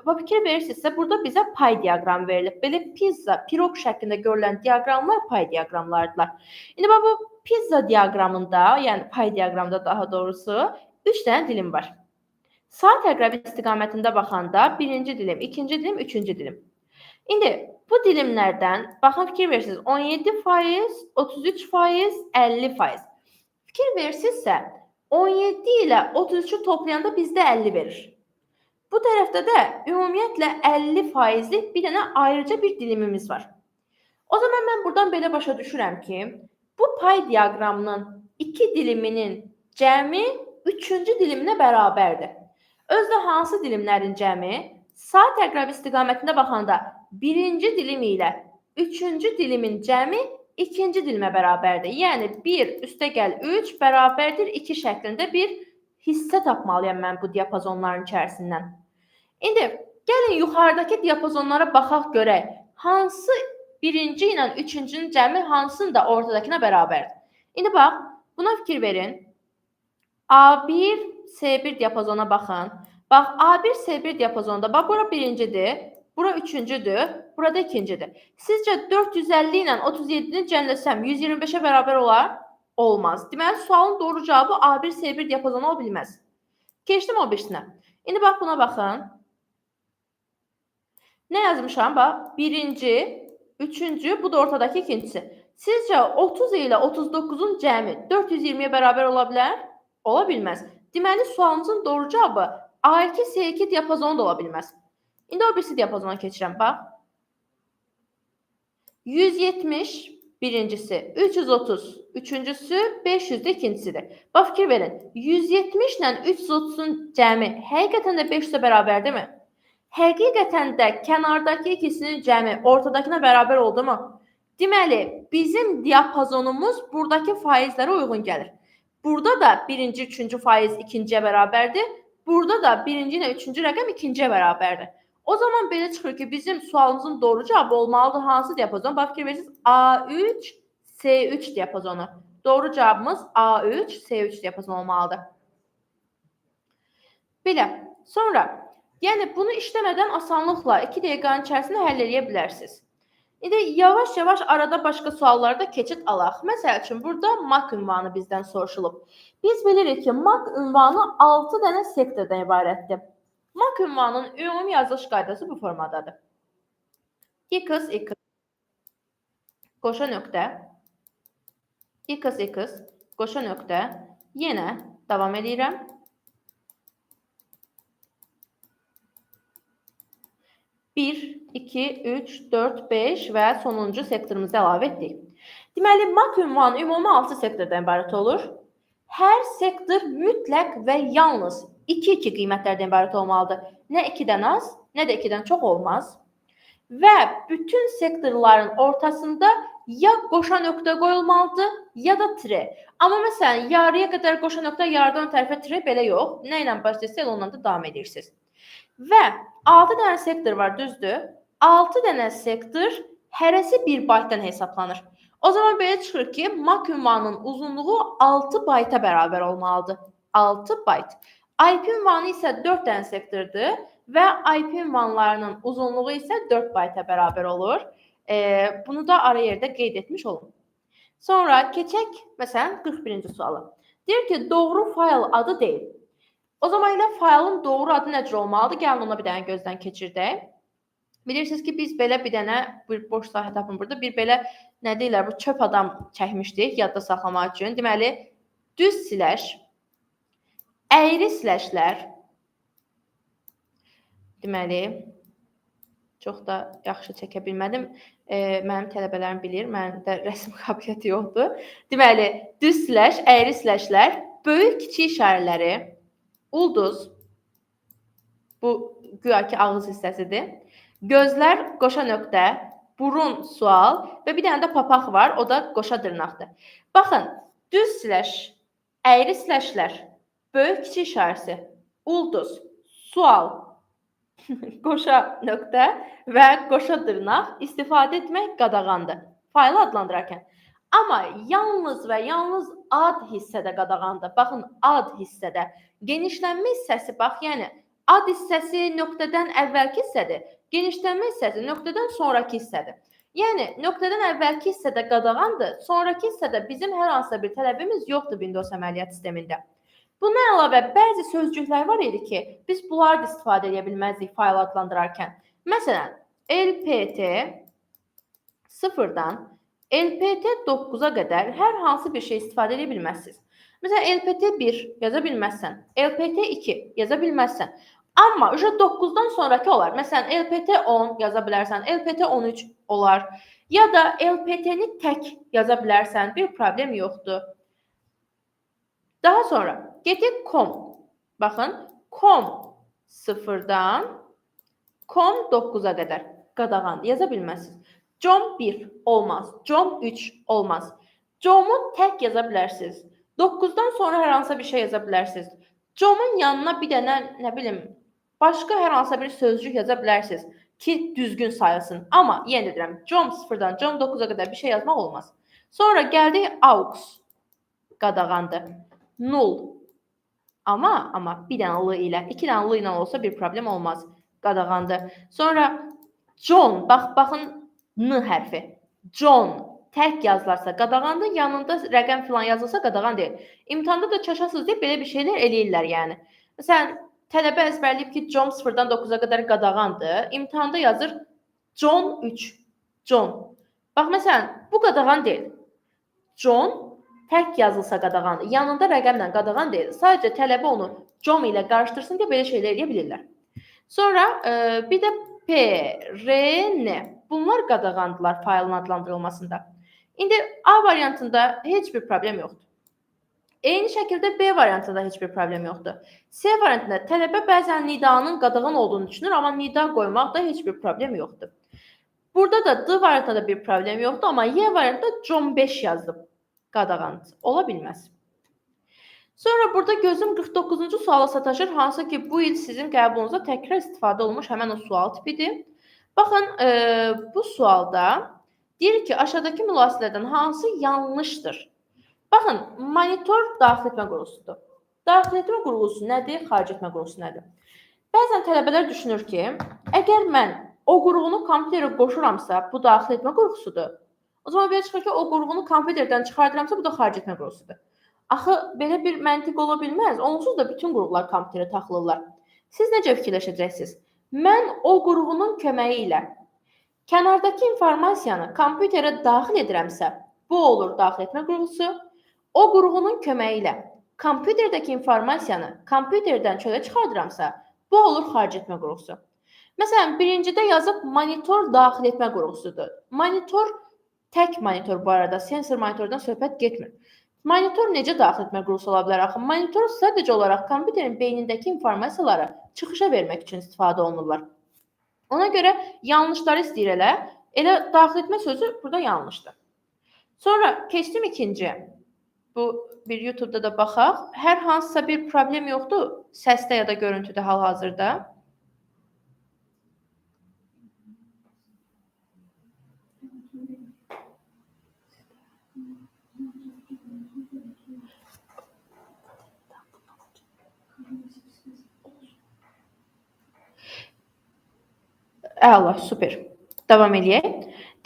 fikir verirsinizsə, burada bizə pay diaqramı verilib. Belə pizza, piroq şəklində görülən diaqramlar pay diaqramlardılar. İndi bu pizza diaqramında, yəni pay diaqramında daha doğrusu 3 dənə dilim var. Saat əqrəbi istiqamətində baxanda birinci dilim, ikinci dilim, üçüncü dilim. İndi bu dilimlərdən, baxın, fikir verirsiniz, 17%, 33%, 50%. Fikir verirsinizsə, 17 ilə 33-ü toplayanda bizdə 50 verir. Bu tərəfdə də ümumiyyətlə 50%lik bir dənə ayrıca bir dilimimiz var. O zaman mən buradan belə başa düşürəm ki, bu pay diaqramının 2 diliminin cəmi 3-cü diliminə bərabərdir. Özdə hansı dilimlərin cəmi? Saat əqrəbi istiqamətində baxanda birinci dilim ilə üçüncü dilimin cəmi ikinci dilimə bərabərdir. Yəni 1 üstə gəl 3 bərabərdir 2 şəklində bir hissə tapmalıyam mən bu diapazonların içərisindən. İndi Gəlin yuxarıdakı diapazonlara baxaq görək. Hansı birinci ilə üçüncünün cəmi hansının da ortadakına bərabərdir? İndi bax, buna fikir verin. A1, C1 diapazona baxın. Bax, A1, C1 diapazonunda, bax, bura birincidir, bura üçüncüdür, burada ikincidir. Sizcə 450 ilə 37-ni cəmləsəm 125-ə bərabər olar? Olmaz. Deməli, sualın doğru cavabı A1, C1 diapazonu ola bilməz. Keçdim o birisinə. İndi bax, buna baxın. Nə yazmışam? Bax, birinci, üçüncü, bu da ortadakı ikincisi. Sizcə 30 ilə 39-un cəmi 420-yə bərabər ola bilər? Ola bilməz. Deməli, sualımızın doğru cavabı A2, C2 diapazonu da ola bilməz. İndi o birisi diapazona keçirəm. Bax. 170 birincisi, 330 üçüncüsü, 500 də ikincisidir. Bax, fikir verin. 170 ilə 330-un cəmi həqiqətən də 500-ə bərabərdirmi? Həqiqətən də kənardakı ikisinin cəmi ortadakına bərabər oldu mu? Deməli, bizim diapazonumuz buradakı faizlərə uyğun gəlir. Burada da birinci, üçüncü faiz ikinciyə bərabərdir. Burada da birinci ilə üçüncü rəqəm ikinciyə bərabərdir. O zaman belə çıxır ki, bizim sualımızın doğru cavabı olmalıdır. Hansı diapazon? Bax, fikir verirsiniz. A3, C3 diapazonu. Doğru cavabımız A3, C3 diapazonu olmalıdır. Belə. Sonra, yəni bunu işləmədən asanlıqla 2 dəqiqənin içərisində həll edə bilərsiniz. İndi yavaş-yavaş arada başqa suallarda keçid alaq. Məsəl üçün, burada MAK ünvanı bizdən soruşulub. Biz bilirik ki, MAK ünvanı 6 dənə sektordan ibarətdir. MAK ünvanının ümumi yazılış qaydası bu formadadır. X, qoşa nöqtə, X, qoşa nöqtə, yenə davam edirəm. Bir, 2, 3, 4, 5 və sonuncu sektorumuzu əlavə etdik. Deməli, MAK ünvanı ümumi 6 sektordan ibarət olur. Hər sektor mütləq və yalnız 2-2 qiymətlərdən ibarət olmalıdır. Nə 2-dən az, nə də 2-dən çox olmaz. Və bütün sektorların ortasında ya qoşa nöqtə qoyulmalıdır, ya da tire. Amma məsələn, yarıya qədər qoşa nöqtə, yarıdan tərəfə tire belə yox. Nə ilə başlayırsa, onunla da davam edirsiniz. Və 6 dənə sektor var, düzdür? 6 dənə sektor hərəsi 1 baytdan hesablanır. O zaman belə çıxır ki, MAK ünvanının uzunluğu 6 bayta bərabər olmalıdır. 6 bayt. IP ünvanı isə 4 dənə sektordur və IP ünvanlarının uzunluğu isə 4 bayta bərabər olur. Bunu da ara yerdə qeyd etmiş olun. Sonra keçək, məsələn, 41-ci sualı. Deyir ki, doğru fayl adı deyil. O zaman ilə faylın doğru adı necə olmalıdır? Gəlin ona bir dənə gözdən keçirdək. Bilirsiniz ki, biz belə bir dənə, bir boş sahə tapın burada, bir belə, nə deyirlər, bu çöp adam çəkmişdik yadda saxlamaq üçün. Deməli, düz slash, əyri slashlər, deməli, çox da yaxşı çəkə bilmədim. Mənim tələbələrim bilir, mənim də rəsm qabiliyyəti yoxdur. Deməli, düz slash, əyri slashlər, böyük kiçik işarələri, ulduz, bu güya ki ağız hissəsidir. Gözlər, qoşa nöqtə, burun, sual və bir dənə də papaq var, o da qoşa dırnaqdır. Baxın, düz slash, əyri slashlər, böyük kiçik işarəsi, ulduz, sual, qoşa nöqtə və qoşa dırnaq istifadə etmək qadağandır faylı adlandırarkən. Amma yalnız və yalnız ad hissədə qadağandır. Baxın, ad hissədə. Genişlənmə hissəsi, bax, yəni ad hissəsi nöqtədən əvvəlki hissədir. Genişlənmə hissəsi nöqtədən sonraki hissədir. Yəni, nöqtədən əvvəlki hissədə qadağandır, sonraki hissədə bizim hər hansısa bir tələbimiz yoxdur Windows əməliyyat sistemində. Bundan əlavə, bəzi sözcüklər var idi ki, biz bunları da istifadə edə bilməzdik fayl adlandırarkən. Məsələn, LPT 0-dan LPT 9-a qədər hər hansı bir şey istifadə edə bilməzsiniz. Məsələn, LPT 1 yaza bilməzsən, LPT 2 yaza bilməzsən. Amma 9-dan sonraki olar. Məsələn, LPT 10 yaza bilərsən, LPT 13 olar. Ya da LPT-ni tək yaza bilərsən, bir problem yoxdur. Daha sonra, getək COM. Baxın, COM 0-dan COM 9-a qədər qadağandır, yaza bilməzsiniz. COM 1 olmaz, COM 3 olmaz. COM-u tək yaza bilərsiniz. 9-dan sonra hər hansı bir şey yaza bilərsiniz. COM-un yanına bir dənə, nə bilim, Başqa hər hansısa bir sözcük yaza bilərsiniz ki, düzgün sayılsın. Amma yenə deyirəm, com 0-dan com 9-a qədər bir şey yazmaq olmaz. Sonra gəldik aux, qadağandır. Null. Amma bir dənə l ilə, iki dənə l ilə olsa bir problem olmaz. Qadağandır. Sonra John, baxın n hərfi. John tək yazılarsa qadağandır, yanında rəqəm filan yazılsa qadağan deyil. İmtahanda da çaşasınız deyə belə bir şeylər eləyirlər yəni. Məsələn, tələbə əzbərləyib ki, John 0-dan 9-a qədər qadağandır. İmtahanda yazır John 3. John. Bax məsələn, bu qadağan deyil. John tək yazılsa qadağandır. Yanında rəqəmlə qadağan deyil. Sadəcə tələbə onu John ilə qarışdırsın deyə belə şeylər edə bilirlər. Sonra bir də P, R, N. Bunlar qadağandılar faylın adlandırılmasında. İndi A variantında heç bir problem yoxdur. Eyni şəkildə B variantında heç bir problem yoxdur. C variantında tələbə bəzən nidanın qadağan olduğunu düşünür, amma nida qoymaqda heç bir problem yoxdur. Burada da D variantında bir problem yoxdur, amma Y variantında John 5 yazılıb. Qadağandır. Ola bilməz. Sonra burada gözüm 49-cu suala sataşır, hansı ki bu il sizin qəbulunuzda təkrar istifadə olmuş həmən o sual tipidir. Baxın, bu sualda deyir ki, aşağıdakı mülasirələrdən hansı yanlışdır? Baxın, monitor daxil etmə qurğusudur. Daxil etmə qurğusu nədir? Xaric etmə qurğusu nədir? Bəzən tələbələr düşünür ki, əgər mən o qurğunu kompüterə qoşuramsa, bu daxil etmə qurğusudur. O zaman belə çıxır ki, o qurğunu kompüterdən çıxardıramsa, bu da xaric etmə qurğusudur. Axı, belə bir məntiq ola bilməz. Onsuz da bütün qurğular kompüterə taxılırlar. Siz necə fikirləşəcəksiniz? Mən o qurğunun köməyi ilə kənardakı informasiyanı kompüterə daxil edirəmsə, bu olur daxil etmə qurğusu. O qurğunun köməyi ilə kompüterdəki informasiyanı kompüterdən çölə çıxardıramsa, bu olur xaric etmə qurğusu. Məsələn, birincidə yazıb monitor daxil etmə qurğusudur. Monitor tək monitor bu arada, sensor monitordan söhbət getmir. Monitor necə daxil etmə qurğusu ola bilər? Axı, monitor sadəcə olaraq kompüterin beynindəki informasiyaları çıxışa vermək üçün istifadə olunurlar. Ona görə yanlışları istəyir elə daxil etmə sözü burada yanlışdır. Sonra keçdim ikinci. Bu bir YouTube-da da baxaq. Hər hansısa bir problem yoxdur səsdə ya da görüntüdə hal-hazırda. Əla, super. Davam eləyək.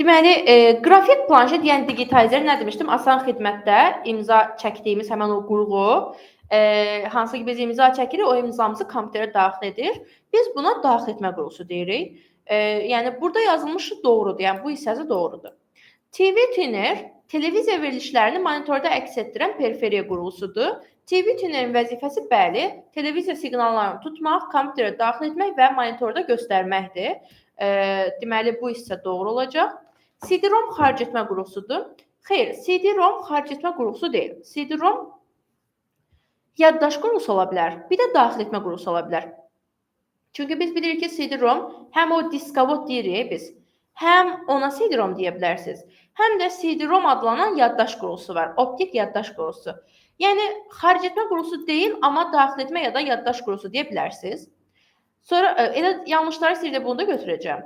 Deməli, qrafik planşet, yəni digitalizer nə demişdim? Asan xidmətdə imza çəkdiyimiz həmən o qurğu, hansı ki biz imza çəkirik, o imzamızı kompüterə daxil edir. Biz buna daxil etmə qurğusu deyirik. Yəni burada yazılmışı doğrudur, yəni bu hissəsi doğrudur. TV tuner televiziya verilişlərini monitorda əks etdirən periferiya qurğusudur. TV tunerin vəzifəsi bəli, televiziya siqnallarını tutmaq, kompüterə daxil etmək və monitorda göstərməkdir. Deməli, bu hissə doğru olacaq. CD-ROM xaric etmə qurğusudur. Xeyr, CD-ROM xaric etmə qurğusu deyil. CD-ROM yaddaş qurğusu ola bilər, bir də daxil etmə qurğusu ola bilər. Çünki biz bilirik ki, CD-ROM həm o diskovod deyirik biz, həm ona CD-ROM deyə bilərsiniz, həm də CD-ROM adlanan yaddaş qurğusu var, optik yaddaş qurğusu. Yəni, xaric etmə qurğusu deyil, amma daxil etmə ya da yaddaş qurğusu deyə bilərsiniz. Sonra elə yanlışları istəyir bunu da götürəcəm.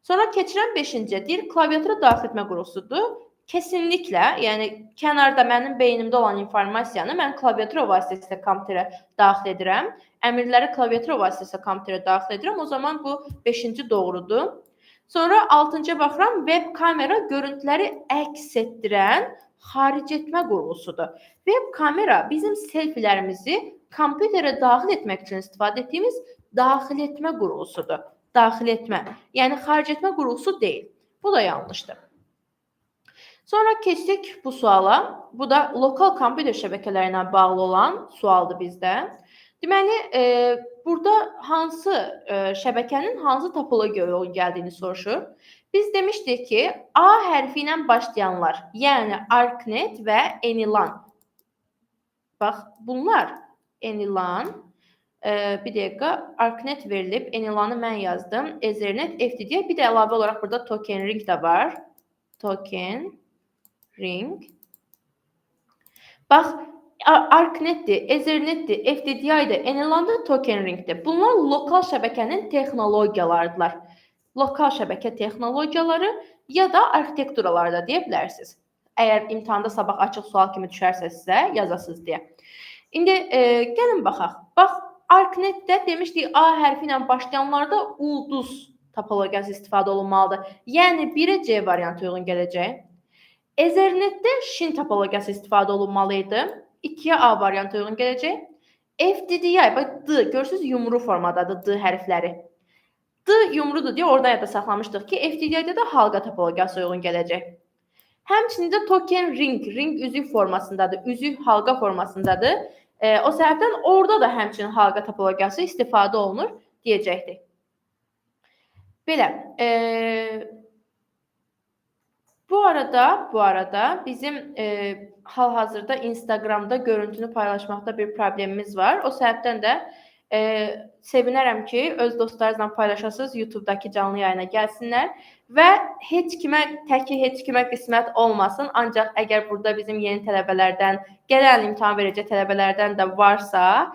Sonra keçirəm 5-ci. Deyir, klaviatura daxil etmə qurğusudur. Kesinliklə, yəni kənarda mənim beynimdə olan informasiyanı mən klaviatura vasitəsilə kompüterə daxil edirəm. Əmrləri klaviatura vasitəsilə kompüterə daxil edirəm. O zaman bu 5-ci doğrudur. Sonra 6-cıya baxıram, web kamera görüntüləri əks etdirən xaric etmə qurğusudur. Web kamera bizim selfilərimizi kompüterə daxil etmək üçün istifadə etdiyimiz daxil etmə qurğusudur. Daxil etmə. Yəni, xaric etmə qurğusu deyil. Bu da yanlışdır. Sonra keçdik bu suala. Bu da lokal kompüter şəbəkələri ilə bağlı olan sualdır bizdə. Deməli, burada hansı şəbəkənin hansı topologiyaya uyğun gəldiyini soruşur. Biz demişdik ki, A hərfi ilə başlayanlar, yəni ARCnet və Enilan. Bax, bunlar Enilan, bir dəqiqə, ARCnet verilib, Enilanı mən yazdım, Ethernet, FTD, bir də əlavə olaraq burada Token Ring də var. Token Ring. Bax, ArcNet-dir, Ethernet-dir, FTDI-dir, NLAN-dır, Token Ring-dir. Bunlar lokal şəbəkənin texnologiyalarıdırlar. Lokal şəbəkə texnologiyaları ya da arxitekturaları da deyə bilərsiniz. Əgər imtahanda sabah açıq sual kimi düşərsə sizə yazasınız deyə. İndi gəlin baxaq. Bax, ArcNet-də demişdik A hərfi ilə başlayanlarda ulduz topologiyası istifadə olunmalıdır. Yəni 1-ə C variantı uyğun gələcək. Ethernet-də şin topologiyası istifadə olunmalı idi. 2-yə A variantı uyğun gələcək. FTDI, bax D, görürsüz yumru formadadır D hərfləri. D yumrudur deyə orada yadda saxlamışdıq ki, FTDI-də də halqa topologiyası uyğun gələcək. Həmçinin də token ring üzük formasındadır, üzük halqa formasındadır. O səbəbdən orada da həmçinin halqa topologiyası istifadə olunur deyəcəkdik. Belə, bu arada bizim hal-hazırda Instagramda görüntünü paylaşmaqda bir problemimiz var. O səbəbdən də sevinərəm ki, öz dostlarınızla paylaşasınız, YouTube-dakı canlı yayına gəlsinlər və heç kimə qismət olmasın. Ancaq əgər burada bizim yeni tələbələrdən, gələn imtahan verəcək tələbələrdən də varsa,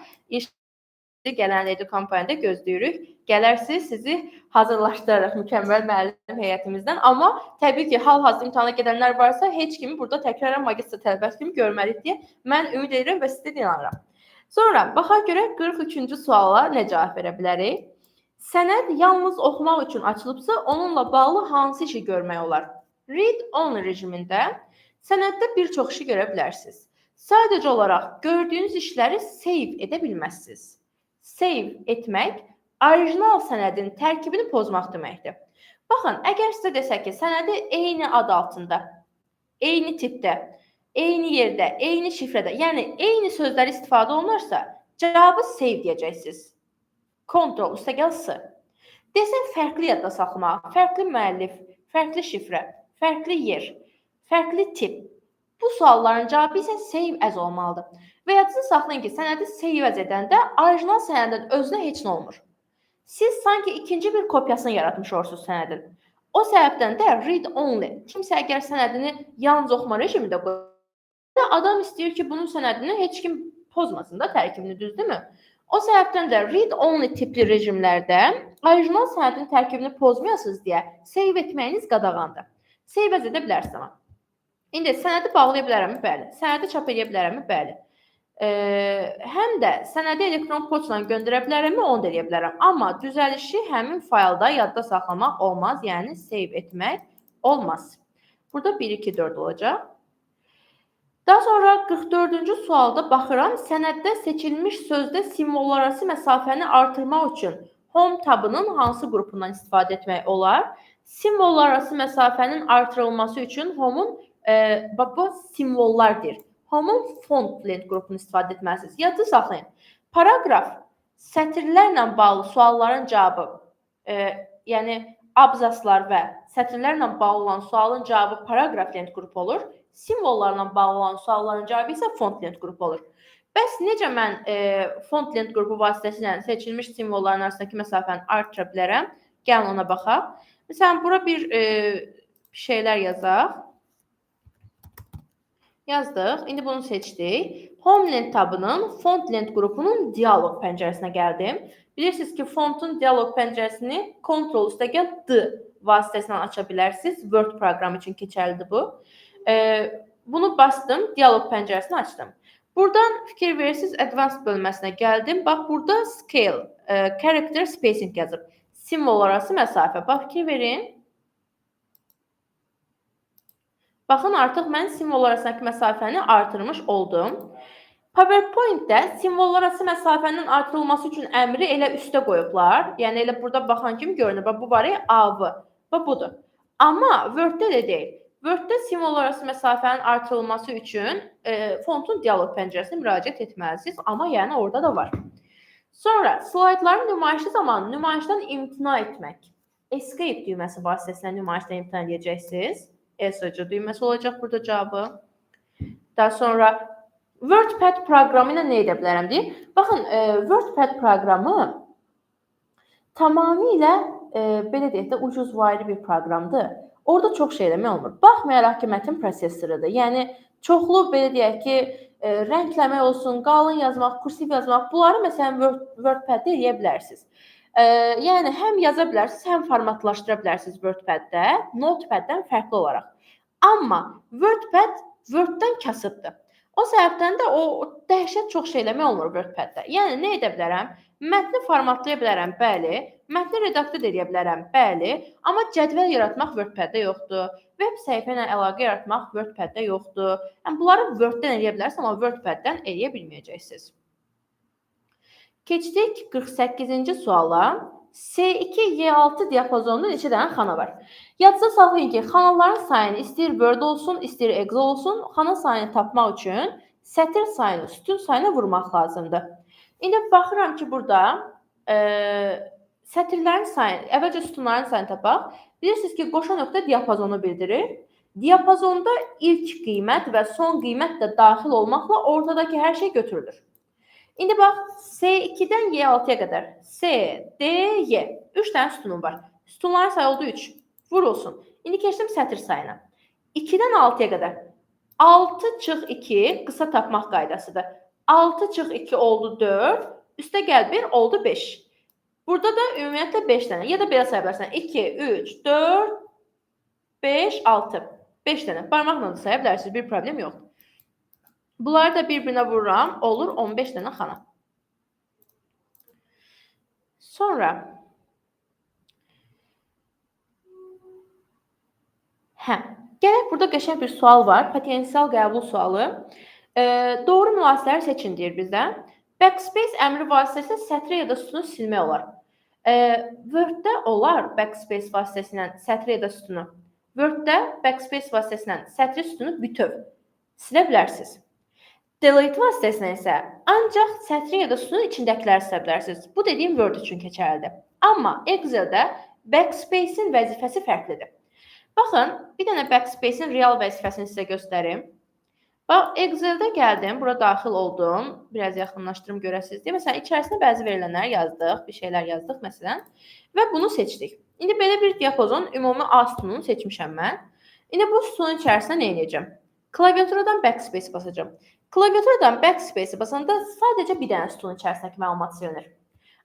gələn Educam payında gözləyirik. Gələrsiniz, sizi hazırlaşdırarıq mükəmməl müəllim heyətimizdən. Amma təbii ki, hal-hazırda imtahana gedənlər varsa, heç kimi burada təkrarən magistr tələbəsi kimi görməliyik deyə mən ümid edirəm və sizə inanıram. Sonra, baxaq görək 43-cü suala nə cavab verə bilərik? Sənəd yalnız oxumaq üçün açılıbsa, onunla bağlı hansı işi görmək olar? Read-only rejimində sənəddə bir çox işi görə bilərsiniz. Sadəcə olaraq gördüyünüz işləri save edə bilməzsiniz. Save etmək orijinal sənədin tərkibini pozmaq deməkdir. Baxın, əgər sizə desək ki, sənədi eyni ad altında, eyni tipdə, eyni yerdə, eyni şifrədə, yəni eyni sözlər istifadə olunarsa, cavabı save deyəcəksiniz. Ctrl üstəgəl S. Desək fərqli yadda saxlamaq, fərqli müəllif, fərqli şifrə, fərqli yer, fərqli tip. Bu sualların cavabı isə save as olmalıdır. Və yadınızda saxlayın ki, sənədi save as edəndə orijinal sənədin özünə heç nə olmur. Siz sanki ikinci bir kopyasını yaratmış olursunuz sənədin. O səbəbdən də read only. Kimsə əgər sənədini yalnız oxuma rejimində qoyur, adam istəyir ki, bunun sənədini heç kim pozmasın da tərkibini, düzdürmü? O səbəbdən də read only tipli rejimlərdə orijinal sənədin tərkibini pozmayasınız deyə save etməyiniz qadağandır. Save as edə bilərsiniz amma. İndi sənədi bağlaya bilərəmmi? Bəli. Sənədi çap edə bilərəmmi? Bəli. Həm də sənədi elektron poçtla göndərə bilərəmmi? Onu da edə bilərəm. Amma düzəlişi həmin faylda yadda saxlamaq olmaz, yəni save etmək olmaz. Burada 1, 2, 4 olacaq. Daha sonra 44-cü sualda baxıram, sənəddə seçilmiş sözdə simvollararası məsafəni artırmaq üçün home tabının hansı qrupundan istifadə etmək olar? Simvollararası məsafənin artırılması üçün home'un bu simvollardır. Home'un font length qrupunu istifadə etməlisiniz. Yadda saxlayın. Paragraf sətirlərlə bağlı sualların cavabı, yəni abzaslar və sətirlərlə bağlı olan sualın cavabı paragraf length qrupu olur. Simvollarla bağlı olan sualların cavabı isə font length qrupu olur. Bəs necə mən font length qrupu vasitəsilə seçilmiş simvolların arasındakı məsafəni artıra bilərəm? Gəlin ona baxaq. Məsələn, bura bir şeylər yazaq. Yazdıq. İndi bunu seçdik. Home length tabının font length qrupunun dialog pəncərəsinə gəldim. Bilirsiniz ki, fontun dialog pəncərəsini Ctrl üstəgəl D vasitəsilə aça bilərsiniz. Word proqramı üçün keçərlidir bu. Bunu bastım, dialog pəncərəsini açdım. Buradan fikir verirsiniz, Advanced bölməsinə gəldim. Bax, burada Scale, Character Spacing yazıb. Simvol arası məsafə. Bax, fikir verin. Baxın, artıq mən simvollar arasındakı məsafəni artırmış oldum. PowerPoint-də simvollar arası məsafənin artırılması üçün əmri elə üstə qoyublar. Yəni, elə burada baxan kimi görünür. Bax, bu var ya, AV. Bax, budur. Amma Word-də elə deyil. Word-də simvollar arası məsafənin artırılması üçün fontun dialog pəncərəsinə müraciət etməlisiniz. Amma yəni orada da var. Sonra, slaydların nümayişi zamanı nümayişdən imtina etmək. Escape düyməsi vasitəsilə nümayişdən imtina edəcəksiniz. ESC düyməsi olacaq burada cavabı. Daha sonra WordPad proqramı ilə nə edə bilərəm deyir. Baxın, WordPad proqramı tamamilə belə deyək də ucuzvari bir proqramdır. Orada çox şey eləmək olmur. Baxmayaraq ki, mətin prosesorudur. Yəni çoxlu belə deyək ki, rəngləmək olsun, qalın yazmaq, kursiv yazmaq, bunları məsələn WordPad-də edə bilərsiniz. Yəni həm yaza bilərsiniz, həm formatlaşdıra bilərsiniz WordPad-də, Notepad-dən fərqli olaraq. Amma WordPad Word-dən kasıbdır. O səbəbdən də o dəhşət çox şey eləmək olmur WordPad-də. Yəni nə edə bilərəm? Mətni formatlaya bilərəm, bəli. Mətni redaktə edə bilərəm, bəli. Amma cədvəl yaratmaq WordPad-də yoxdur. Web səhifə ilə əlaqə yaratmaq WordPad-də yoxdur. Yəni bunları Word-dən edə bilərsiniz, amma WordPad-dən edə bilməyəcəksiniz. Keçdik 48-ci suala. S2-Y6 diapazonunda neçə dənə xana var? Yadınızda saxlayın ki, xanaların sayını istəyir Word olsun, istəyir Excel olsun, xana sayını tapmaq üçün sətir sayını sütun sayına vurmaq lazımdır. İndi baxıram ki, burada sətirlərin sayını, əvvəlcə sütunların sayını tapaq. Bilirsiniz ki, qoşa nöqtə diapazonu bildirir. Diapazonda ilk qiymət və son qiymət də daxil olmaqla ortadakı hər şey götürülür. İndi bax, S2-dən Y6-ya qədər S, D, Y. 3 dənə sütunum var. Sütunların sayı oldu 3. Vurulsun. İndi keçdim sətir sayına. 2-dən 6-ya qədər. 6 çıx 2 qısa tapmaq qaydasıdır. 6 çıx 2 oldu 4. Üstə gəl 1 oldu 5. Burada da ümumiyyətlə 5 dənə. Ya da belə saya bilərsən. 2, 3, 4, 5, 6. 5 dənə. Barmaqla da saya bilərsiniz. Bir problem yoxdur. Bunları da bir-birinə vururam, olur 15 dənə xana. Sonra gələk burada qəşəng bir sual var, potensial qəbul sualı. Doğru mülasirələri seçin deyir bizdə. Backspace əmri vasitəsilə sətri ya da sütunu silmək olar. Word-də olar backspace vasitəsilə sətri ya da sütunu. Word-də backspace vasitəsilə sətri sütunu bütöv silə bilərsiniz. Delete vasitəsilə isə ancaq sətrin ya da sütunun içindəkiləri silə bilərsiniz. Bu dediyim Word üçün keçərlidir. Amma Excel-də backspace-in vəzifəsi fərqlidir. Baxın, bir dənə backspace-in real vəzifəsini sizə göstərim. Bax, Excel-də gəldim, bura daxil oldum. Biraz yaxınlaşdırım görəsiniz deyə. Məsələn, içərisində bəzi verilənləri yazdıq, bir şeylər yazdıq məsələn və bunu seçdik. İndi belə bir diapazon ümumi A sütununu seçmişəm mən. İndi bu sütunun içərisində nə edəcəm? Klaviaturadan backspace basacağım. Klaviaturadan backspace basanda sadəcə bir dənə sütunun içərisindəki məlumat silinir.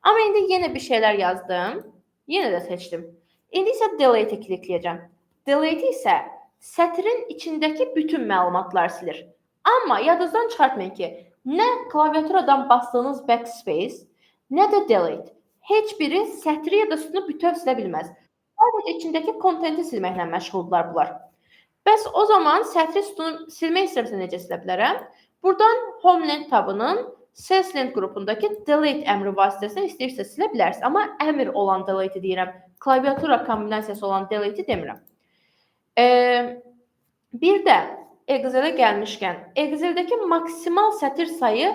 Amma indi yenə bir şeylər yazdım. Yenə də seçdim. İndi isə delete-i klikləyəcəm. Delete isə sətrin içindəki bütün məlumatları silir. Amma yadınızdan çıxartmayın ki, nə klaviaturadan bastığınız backspace, nə də delete. Heç biri sətri ya da sütunu bütöv silə bilməz. Sadəcə içindəki kontenti silməklə məşğuldurlar bunlar. Bəs o zaman sətri sütunu silmək istəmirsə necə silə bilərəm? Buradan HomeLand tabının SalesLand qrupundakı delete əmri vasitəsilə istəyirsə silə bilərsiniz. Amma əmr olan delete deyirəm. Klaviatura kombinasiyası olan delete demirəm. Bir də Excel-ə gəlmişkən, Excel-dəki maksimal sətir sayı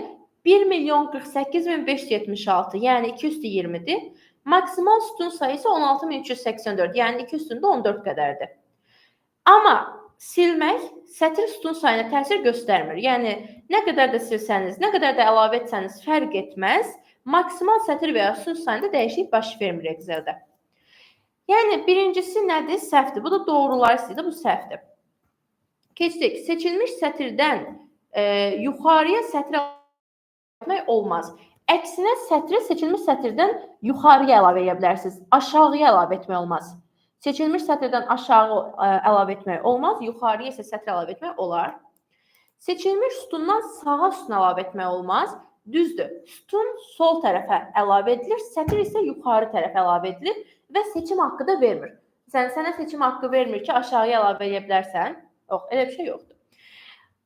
1.048.576, yəni 2/20-dir. Maksimal sütun sayısı 16.384, yəni 2/14 qədərdir. Amma silmək sətir sütun sayına təsir göstərmir. Yəni, nə qədər də silsəniz, nə qədər də əlavə etsəniz fərq etməz. Maksimal sətir və ya sütun sayında dəyişiklik baş vermir Excel-də. Yəni, birincisi nədir? Səhvdir. Bu da doğruları istəyir, bu səhvdir. Keçdik. Seçilmiş sətirdən yuxarıya sətir etmək olmaz. Əksinə, sətri seçilmiş sətirdən yuxarıya əlavə edə bilərsiniz. Aşağıya əlavə etmək olmaz. Seçilmiş sətirdən aşağı əlavə etmək olmaz, yuxarıya isə sətr əlavə etmək olar. Seçilmiş sütundan sağa sütun əlavə etmək olmaz. Düzdür, sütun sol tərəfə əlavə edilir, sətr isə yuxarı tərəfə əlavə edilir və seçim haqqı da vermir. Sənə seçim haqqı vermir ki, aşağıya əlavə edə bilərsən. Yox, elə bir şey yoxdur.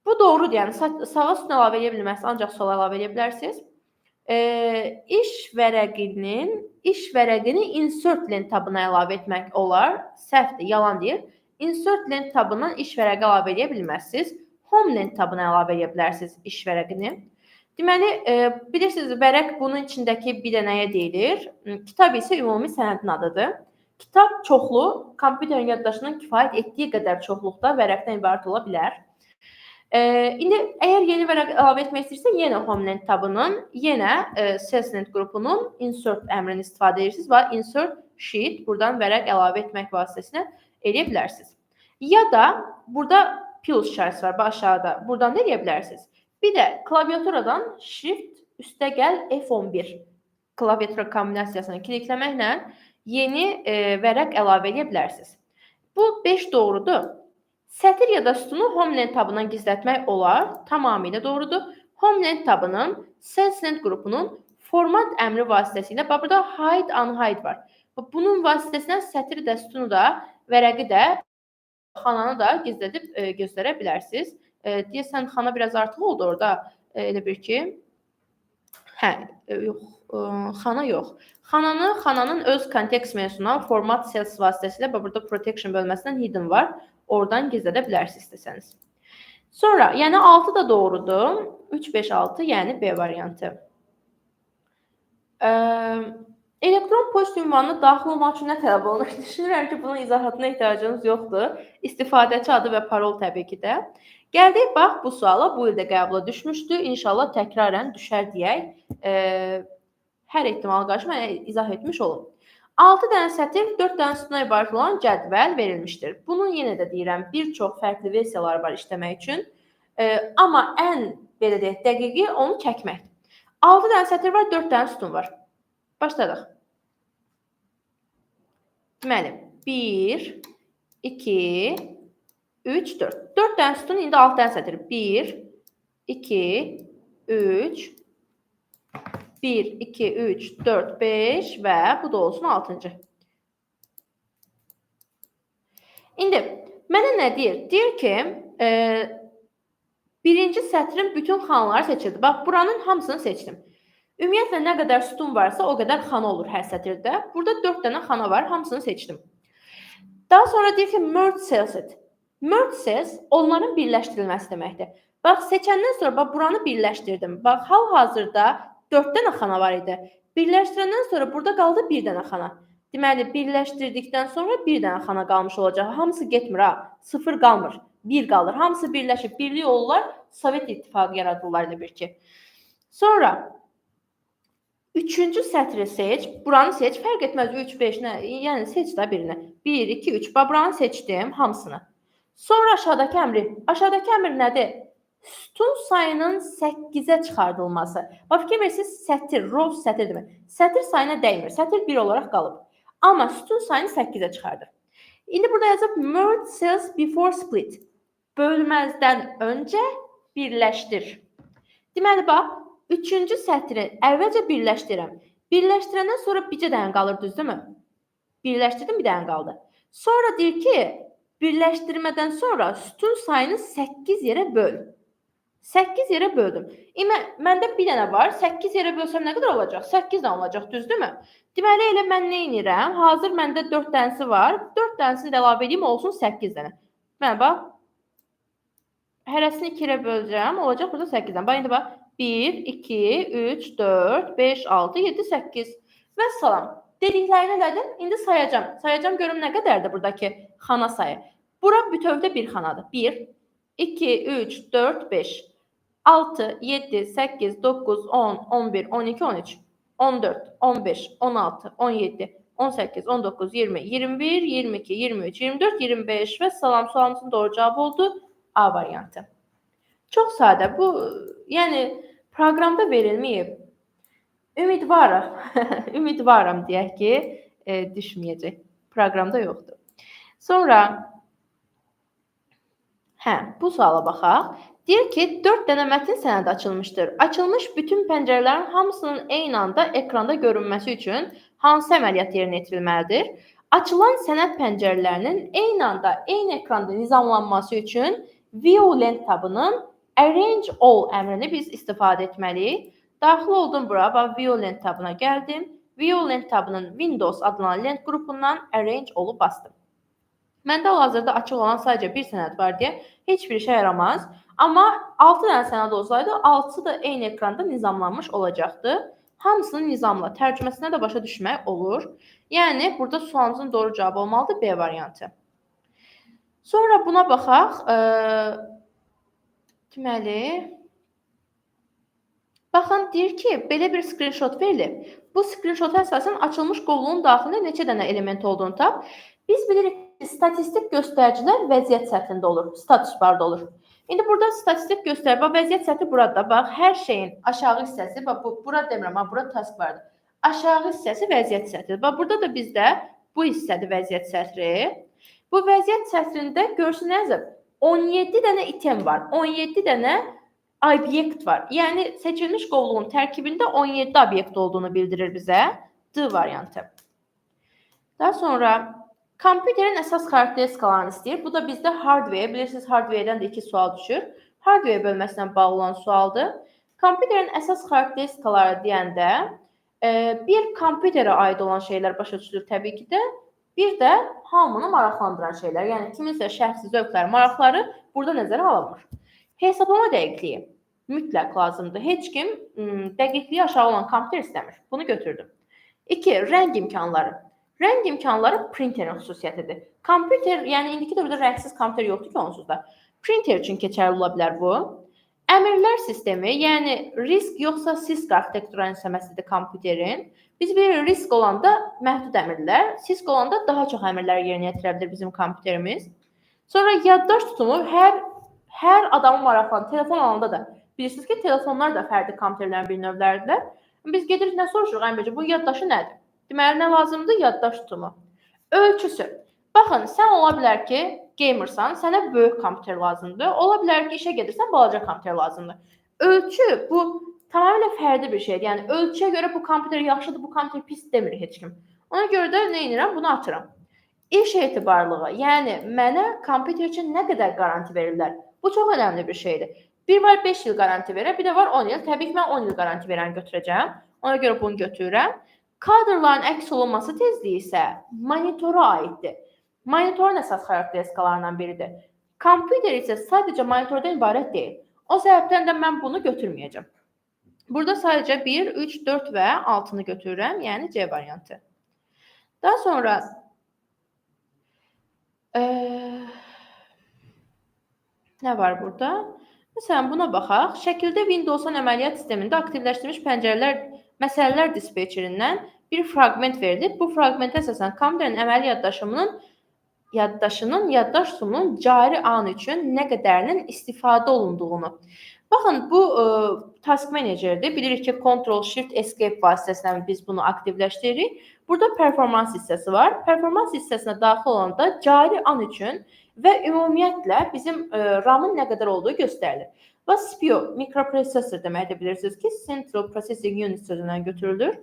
Bu doğrudur, yəni sağa sütun əlavə edə bilməzsiniz, ancaq sola əlavə edə bilərsiniz. İş vərəqini insert lent tabına əlavə etmək olar. Səhvdir, yalan deyir. Insert lent tabından iş vərəqi əlavə edə bilməzsiniz. Home lent tabına əlavə edə bilərsiniz iş vərəqini. Deməli, bilirsiniz, vərəq bunun içindəki bir dənəyə deyilir. Kitab isə ümumi sənədin adıdır. Kitab çoxlu, kompüterin yaddaşının kifayət etdiyi qədər çoxluqda vərəqdən ibarət ola bilər. İndi əgər yeni vərəq əlavə etmək istəyirsə, yenə HomeLand tabının, yenə SalesLand qrupunun insert əmrini istifadə edirsiniz və insert sheet buradan vərəq əlavə etmək vasitəsilə edə bilərsiniz. Ya da burada plus işarəsi var aşağıda. Buradan da edə bilərsiniz. Bir də klaviaturadan Shift üstəgəl F11 klaviatura kombinasiyasını klikləməklə yeni vərəq əlavə edə bilərsiniz. Bu 5 doğrudur. Sətir ya da sütunu Homeland tabından gizlətmək olar. Tamamilə doğrudur. Homeland tabının SalesLand qrupunun format əmri vasitəsilə, bax burada hide unhide var. Bunun vasitəsilə sətiri də, sütunu da, vərəqi də, xananı da gizlədib göstərə bilərsiniz. Deyəsən xana biraz artıq oldu orada. Elə bir ki, yox, xana yox. Xananın öz kontekst menüsuna format cells vasitəsilə burada protection bölməsindən hidden var. Oradan gizlədə bilərsiniz istəsəniz. Sonra, yəni 6 da doğrudur. 3, 5, 6, yəni B variantı. Elektron poçt ünvanına daxil olmaq üçün nə tələb olunur? Düşünürəm ki, bunun izahatına ehtiyacınız yoxdur. İstifadəçi adı və parol təbii ki də. Gəldik, bax, bu suala bu ildə qəbula düşmüşdü. İnşallah təkrarən düşər deyək. Hər ehtimal qarşı mən izah etmiş olum. 6 dənə sətir, 4 dənə sütuna ibarət olan cədvəl verilmişdir. Bunun yenə də deyirəm, bir çox fərqli versiyalar var işləmək üçün. Amma ən, belə deyək, dəqiqi onu çəkməkdir. 6 dənə sətir var, 4 dənə sütun var. Başladıq. Deməli, 1, 2, 3, 4. 4 dənə sütun, indi 6 dənə sətir. 1, 2, 3, 1, 2, 3, 4, 5 və bu da olsun 6-cı. İndi, mənə nə deyir? Deyir ki, birinci sətrin bütün xanaları seçildi. Bax, buranın hamısını seçdim. Ümumiyyətlə, nə qədər sütun varsa, o qədər xana olur hər sətirdə. Burada 4 dənə xana var, hamısını seçdim. Daha sonra deyir ki, merge cells et. Merge cells onların birləşdirilməsi deməkdir. Bax, seçəndən sonra bax, buranı birləşdirdim. Bax, hal-hazırda 4 dənə xana var idi. Birləşdirəndən sonra burada qaldı 1 dənə xana. Deməli, birləşdirdikdən sonra 1 dənə xana qalmış olacaq. Hamısı getmir ha. 0 qalmır. 1 qalır. Hamısı birləşib, birlik olurlar. Sovet İttifaqı yaradırlar elə bir ki. Sonra 3-cü sətri seç. Buranı seç. Fərq etməz 3, 5 nə? Yəni seç də birini. 1, 2, 3. Bax, buranı seçdim hamısını. Sonra aşağıdakı əmri. Aşağıdakı əmr nədir? Sütun sayının 8-ə çıxardılması. Bax, fikir verirsiniz, sətir, row sətir demək. Sətir sayına dəymir. Sətir 1 olaraq qalıb. Amma sütun sayını 8-ə çıxardır. İndi burada yazıb merge cells before split. Bölməzdən öncə birləşdir. Deməli, bax, 3-cü sətri əvvəlcə birləşdirirəm. Birləşdirəndən sonra bircə dənə qalır, düzdürmü? Birləşdirdim, bir dənə qaldı. Sonra deyir ki, birləşdirmədən sonra sütun sayını 8 yerə böl. 8 yerə böldüm. Məndə bir dənə var. 8 yerə bölsəm nə qədər olacaq? 8 dənə olacaq, düzdürmü? Deməli, elə mən nə edirəm? Hazır məndə 4 dənəsi var. 4 dənəsini də əlavə edeyim, olsun 8 dənə. Deməli, bax. Hərəsini 2 yerə böləcəm. Olacaq burada 8 dənə. Bax, indi bax. 1, 2, 3, 4, 5, 6, 7, 8. Və salam. Dediklərini elədim. İndi sayacam. Sayacam görüm nə qədərdir buradakı xana sayı. Bura bütövdə bir xanadır. 1, 2, 3, 4, 5. 6, 7, 8, 9, 10, 11, 12, 13, 14, 15, 16, 17, 18, 19, 20, 21, 22, 23, 24, 25 və salam sualımızın doğru cavabı oldu A variantı. Çox sadə. Bu, yəni proqramda verilməyib. Ümidvaram. Ümidvaram deyək ki, düşməyəcək. Proqramda yoxdur. Sonra bu suala baxaq. Deyir ki, 4 dənə mətn sənədi açılmışdır. Açılmış bütün pəncərələrin hamısının eyni anda ekranda görünməsi üçün hansı əməliyyat yerinə yetirilməlidir? Açılan sənəd pəncərələrinin eyni anda eyni ekranda nizamlanması üçün ViewLength tabının Arrange All əmrini biz istifadə etməliyik. Daxil oldum bura, bax ViewLength tabına gəldim. ViewLength tabının Windows adlanan lent qrupundan Arrange All'u bastım. Məndə hal-hazırda açıq olan sadəcə bir sənəd var deyə heç bir işə yaramaz. Amma 6 dənə sənəd olsaydı, 6-sı da eyni ekranda nizamlanmış olacaqdı. Hamısını nizamla, tərcüməsinə də başa düşmək olur. Yəni, burada sualımızın doğru cavabı olmalıdır B variantı. Sonra buna baxaq. Deməli, baxın, deyir ki, belə bir screenshot verilib. Bu screenshota əsasən açılmış qovluğun daxilində neçə dənə element olduğunu tap. Biz bilirik ki, statistik göstəricilər vəziyyət səthində olur, status barda olur. İndi burada statistik göstərir. Bax, vəziyyət sətri burada. Bax, hər şeyin aşağı hissəsi, bax, bura demirəm, ha, bura taskbardır. Aşağı hissəsi vəziyyət sətridir. Bax, burada da bizdə bu hissədir vəziyyət sətri. Bu vəziyyət sətrində görürsünüz, 17 dənə item var, 17 dənə obyekt var. Yəni, seçilmiş qovluğun tərkibində 17 obyekt olduğunu bildirir bizə. D variantı. Daha sonra kompüterin əsas xarakteristikalarını istəyir. Bu da bizdə hardware. Bilirsiniz, hardware'dən də 2 sual düşür. Hardware bölməsinə bağlı olan sualdır. Kompüterin əsas xarakteristikaları deyəndə bir kompüterə aid olan şeylər başa düşülür təbii ki də. Bir də hamını maraqlandıran şeylər. Yəni, kiminsə şəxsi zövqləri, maraqları burada nəzərə alınmır. Hesablama dəqiqliyi mütləq lazımdır. Heç kim dəqiqliyi aşağı olan kompüter istəmir. Bunu götürdüm. 2. Rəng imkanları. Rəng imkanları printerin xüsusiyyətidir. Kompüter, yəni indiki dövrdə rəngsiz kompüter yoxdur ki, onsuz da. Printer üçün keçərli ola bilər bu. Əmrlər sistemi, yəni risk yoxsa sisk arxitektura ünsiyyəməsidir kompüterin. Biz bilirik, risk olanda məhdud əmrlər, sisk olanda daha çox əmrlər yerinə yetirə bilir bizim kompüterimiz. Sonra yaddaş tutumu hər adamın maraqlanan telefon alanda da. Bilirsiniz ki, telefonlar da fərdi kompüterlərin bir növləridir. Biz gedirik, nə soruşuruq əmrəcə, bu yaddaşı nədir? Deməli, nə lazımdır? Yaddaş tutumu. Ölçüsü. Baxın, sən ola bilər ki, gamersan, sənə böyük kompüter lazımdır. Ola bilər ki, işə gedirsən, balaca kompüter lazımdır. Ölçü, bu tamamilə fərdi bir şeydir. Yəni, ölçüyə görə bu kompüter yaxşıdır, bu kompüter pis demir heç kim. Ona görə də nə edirəm? Bunu atıram. İş etibarlığı, yəni mənə kompüter üçün nə qədər garanti verirlər? Bu çox önəmli bir şeydir. Bir var 5 il garanti verər, bir də var 10 il. Təbii ki, mən 10 il garanti verəni götürəcəm. Ona görə bunu götürürəm. Kadrların əks olunması tezliyi isə monitora aiddir. Monitorun əsas xarakteristikalarından biridir. Kompüter isə sadəcə monitordan ibarət deyil. O səbəbdən də mən bunu götürməyəcəm. Burada sadəcə 1, 3, 4 və 6-nı götürürəm, yəni C variantı. Daha sonra nə var burada? Məsələn, buna baxaq. Şəkildə Windows-un əməliyyat sistemində aktivləşdirilmiş pəncərələr məsələlər dispetçerindən bir fraqment verilir. Bu fraqmentə əsasən kompüterin əməli yaddaşının yaddaş tutumunun cari an üçün nə qədərinin istifadə olunduğunu. Baxın, bu task managerdir. Bilirik ki, Ctrl-Shift-Escape vasitəsilə biz bunu aktivləşdiririk. Burada performans hissəsi var. Performans hissəsinə daxil olanda cari an üçün və ümumiyyətlə bizim RAM-ın nə qədər olduğu göstərilir. Və CPU, mikroprosesor deməkdir, bilirsiniz ki, Central Processing Unit sözündən götürülür.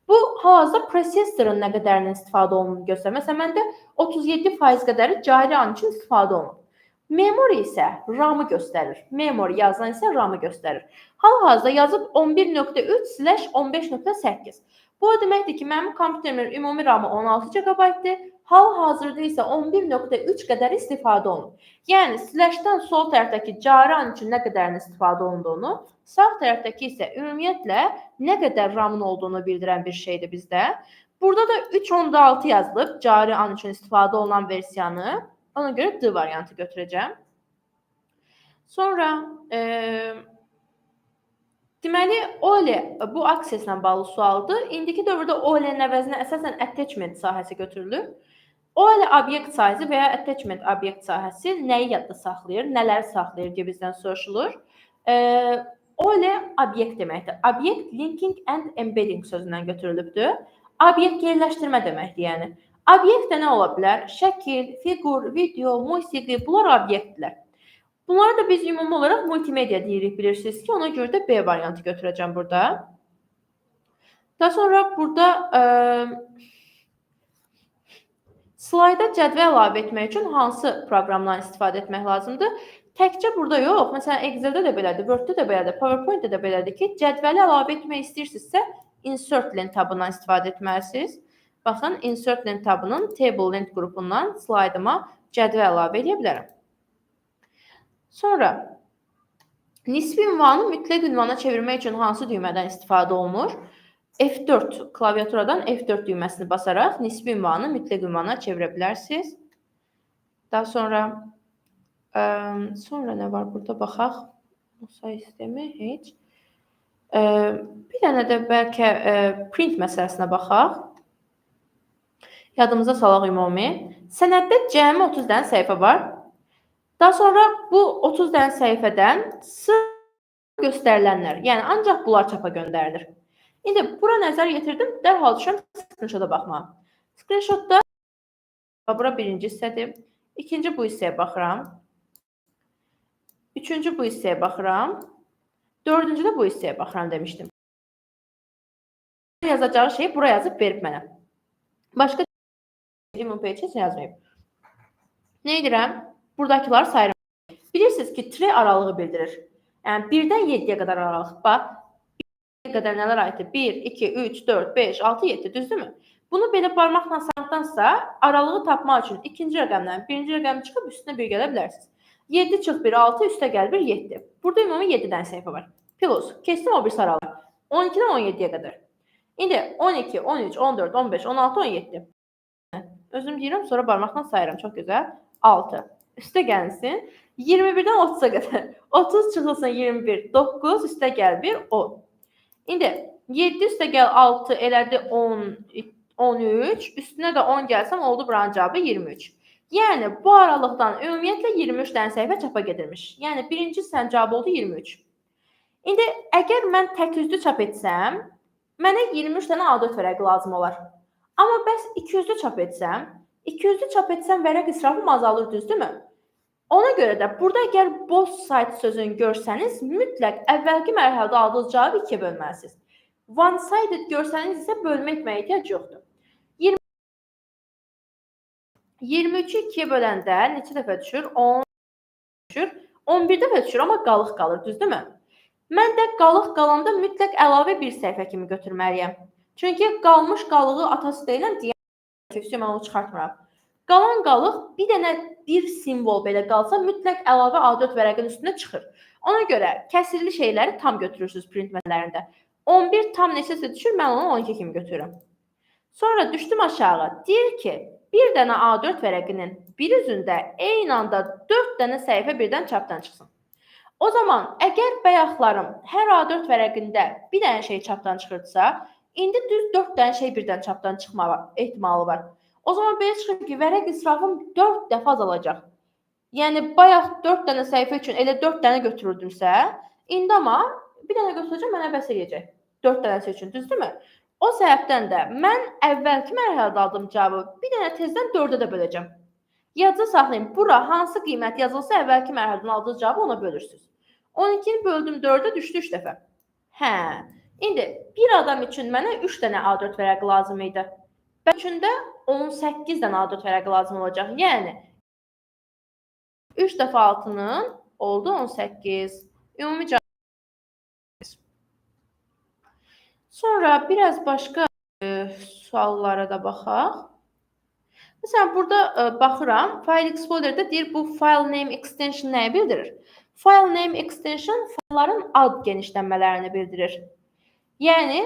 Bu, hal-hazırda prosesorun nə qədərinin istifadə olunduğunu göstərir. Məsələn, məndə 37% qədəri cari an üçün istifadə olunur. Memory isə RAM-ı göstərir. Memory yazılan isə RAM-ı göstərir. Hal-hazırda yazıb 11.3/15.8. Bu o deməkdir ki, mənim kompüterimin ümumi RAM-ı 16 GB-dir. Hal-hazırda isə 11.3 qədər istifadə olunur. Yəni, slashdən sol tərəfdəki cari an üçün nə qədərin istifadə olunduğunu, sağ tərəfdəki isə ümumiyyətlə nə qədər RAM-ın olduğunu bildirən bir şeydir bizdə. Burada da 3.6 yazılıb cari an üçün istifadə olunan versiyanı. Ona görə D variantı götürəcəm. Sonra deməli, OLE bu aksiyasla bağlı sualdır. İndiki dövrdə OLE-nin əvəzinə əsasən attachment sahəsi götürülür. OLE obyekt sahəsi və ya attachment obyekt sahəsi nəyi yadda saxlayır, nələri saxlayır deyə bizdən soruşulur. OLE obyekt deməkdir. Obyekt linking and embedding sözündən götürülübdür. Obyekt yerləşdirmə deməkdir, yəni. Obyektdə nə ola bilər? Şəkil, fiqur, video, musiqi, bunlar obyektdirlər. Bunları da biz ümumi olaraq multimedia deyirik, bilirsiniz ki, ona görə də B variantı götürəcəm burada. Daha sonra burada slayda cədvəl əlavə etmək üçün hansı proqramdan istifadə etmək lazımdır? Təkcə burada yox, məsələn, Excel-də də belədir, Word-də də belədir, PowerPoint-də də belədir ki, cədvəli əlavə etmək istəyirsinizsə, Insert Link tabından istifadə etməlisiniz. Baxın, Insert Link tabının Table Link qrupundan slaydıma cədvəl əlavə edə bilərəm. Sonra, nisbi ünvanı mütləq ünvana çevirmək üçün hansı düymədən istifadə olunur? F4 klaviaturadan F4 düyməsini basaraq nisbi ünvanı mütləq ünvana çevirə bilərsiniz. Daha sonra nə var burada baxaq. Say sistemi heç. Bir dənə də bəlkə print məsələsinə baxaq. Yadımıza salaq ümumi. Sənəddə cəmi 30 dənə səhifə var. Daha sonra bu 30 dənə səhifədən sırf göstərilənlər, yəni ancaq bunlar çapa göndərilir. İndi bura nəzər yetirdim, dərhal düşürəm screenshot-a baxmağa. Screenshot-da bura birinci hissədir. İkinci bu hissəyə baxıram. Üçüncü bu hissəyə baxıram. Dördüncü də bu hissəyə baxıram demişdim. Yazacağı şeyi bura yazıb verib mənə. Başqa email page heç yazmayıb. Nə edirəm? Buradakıları sayıram. Bilirsiniz ki, tree aralığı bildirir. Yəni 1-dən 7-yə qədər aralıq. Bax, 1-yə qədər nələr aiddir? 1, 2, 3, 4, 5, 6, 7, düzdürmü? Bunu belə barmaqla saydıqdansa, aralığı tapmaq üçün ikinci rəqəmdən birinci rəqəm çıxıb üstünə 1 gələ bilərsiniz. 7 çıx 1, 6, üstə gəl 1, 7. Burada ümumi 7 dənə səhifə var. Plus, keçdim o birisi aralığı. 12-dən 17-yə qədər. İndi 12, 13, 14, 15, 16, 17. Özüm deyirəm, sonra barmaqla sayıram. Çox gözəl. 6. Üstə gəlsin. 21-dən 30-a qədər. 30 çıxılsın 21, 9, üstə gəl 1, 10. İndi 7 üstə gəl 6, elədi 10, 13, üstünə də 10 gəlsəm, oldu buranın cavabı 23. Yəni, bu aralıqdan ümumiyyətlə 23 dənə səhifə çapa gedilmiş. Yəni, birinci hissənin cavabı oldu 23. İndi, əgər mən tək üzlü çap etsəm, mənə 23 dənə A4 vərəqi lazım olar. Amma bəs 200-lü çap etsəm, 200-lü çap etsəm vərəq israfım azalır, düzdürmü? Ona görə də burada əgər both side sözünü görsəniz, mütləq əvvəlki mərhələdə aldığınız cavabı 2-yə bölməlisiniz. One-sided görsəniz isə bölmə etməyə ehtiyac yoxdur. 23-ü 2-yə böləndə neçə dəfə düşür? 10 düşür. 11 dəfə düşür, amma qalıq qalır, düzdürmü? Mən də qalıq qalanda mütləq əlavə bir səhifə kimi götürməliyəm. Çünki qalmış qalığı atası deyilən deyən mən onu çıxartmıram. Qalan qalıq bir dənə bir simvol belə qalsa mütləq əlavə A4 vərəqin üstünə çıxır. Ona görə kəsirli şeyləri tam götürürsünüz print metodlarında. 11 tam neçəsə düşür, mən onu 12 kimi götürürəm. Sonra düşdüm aşağı. Deyir ki, bir dənə A4 vərəqinin bir üzündə eyni anda 4 dənə səhifə birdən çapdan çıxsın. O zaman əgər bayaqlarım hər A4 vərəqində bir dənə şey çapdan çıxırdısa, indi düz 4 dənə şey birdən çapdan çıxma ehtimalı var. O zaman belə çıxır ki, vərəq israfım 4 dəfə azalacaq. Yəni, bayaq 4 dənə səhifə üçün elə 4 dənə götürürdümsə, indi amma bir dənə götürəcəm, mənə bəs eləyəcək. 4 dənəsi üçün, düzdürmü? O səbəbdən də mən əvvəlki mərhələdə aldığım cavabı bir dənə tezdən 4-ə də böləcəm. Yadda saxlayın, bura hansı qiymət yazılsa əvvəlki mərhələdən aldığınız cavabı ona bölürsünüz. 12-ni böldüm 4-ə, düşdü 3 dəfə. Hə, indi bir adam üçün mənə 3 dənə A4 vərəqi lazım idi. Bəs üçün də 18 dənə A4 vərəqi lazım olacaq. Yəni, 3 dəfə 6-nın oldu 18. Ümumi cavab. Sonra biraz başqa suallara da baxaq. Məsələn, burada baxıram, File Explorer'da deyir, bu File Name Extension nəyi bildirir? File Name Extension faylların ad genişlənmələrini bildirir. Yəni,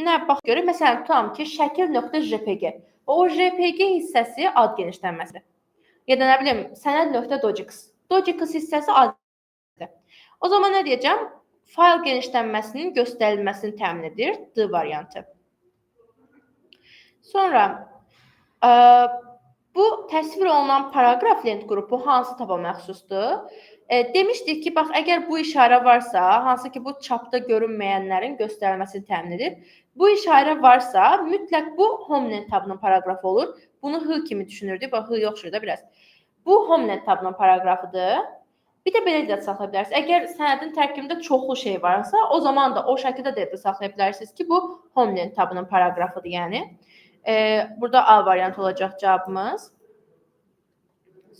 nə bax görək, məsələn, tutam ki, şəkil.jpg. O JPG hissəsi ad genişlənməsidir. Ya da nə bilim, sənəd.docx. Docx hissəsi ad genişlənməsidir. O zaman nə deyəcəm? Fayl genişlənməsinin göstərilməsini təmin edir. D variantı. Sonra, bu təsvir olunan paraqraf lent qrupu hansı tapa məxsusdur? Demişdik ki, bax, əgər bu işarə varsa, hansı ki, bu çapda görünməyənlərin göstərilməsini təmin edir. Bu işarə varsa, mütləq bu homeland tabının paraqrafı olur. Bunu H kimi düşünürdük. Bax, H yoxdur da biraz. Bu homeland tabının paraqrafıdır. Bir də belə də saxlaya bilərsiniz. Əgər sənədin tərkibində çoxlu şey varsa, o zaman da o şəkildə də saxlaya bilərsiniz ki, bu homeland tabının paraqrafıdır, yəni. Burada A variantı olacaq cavabımız.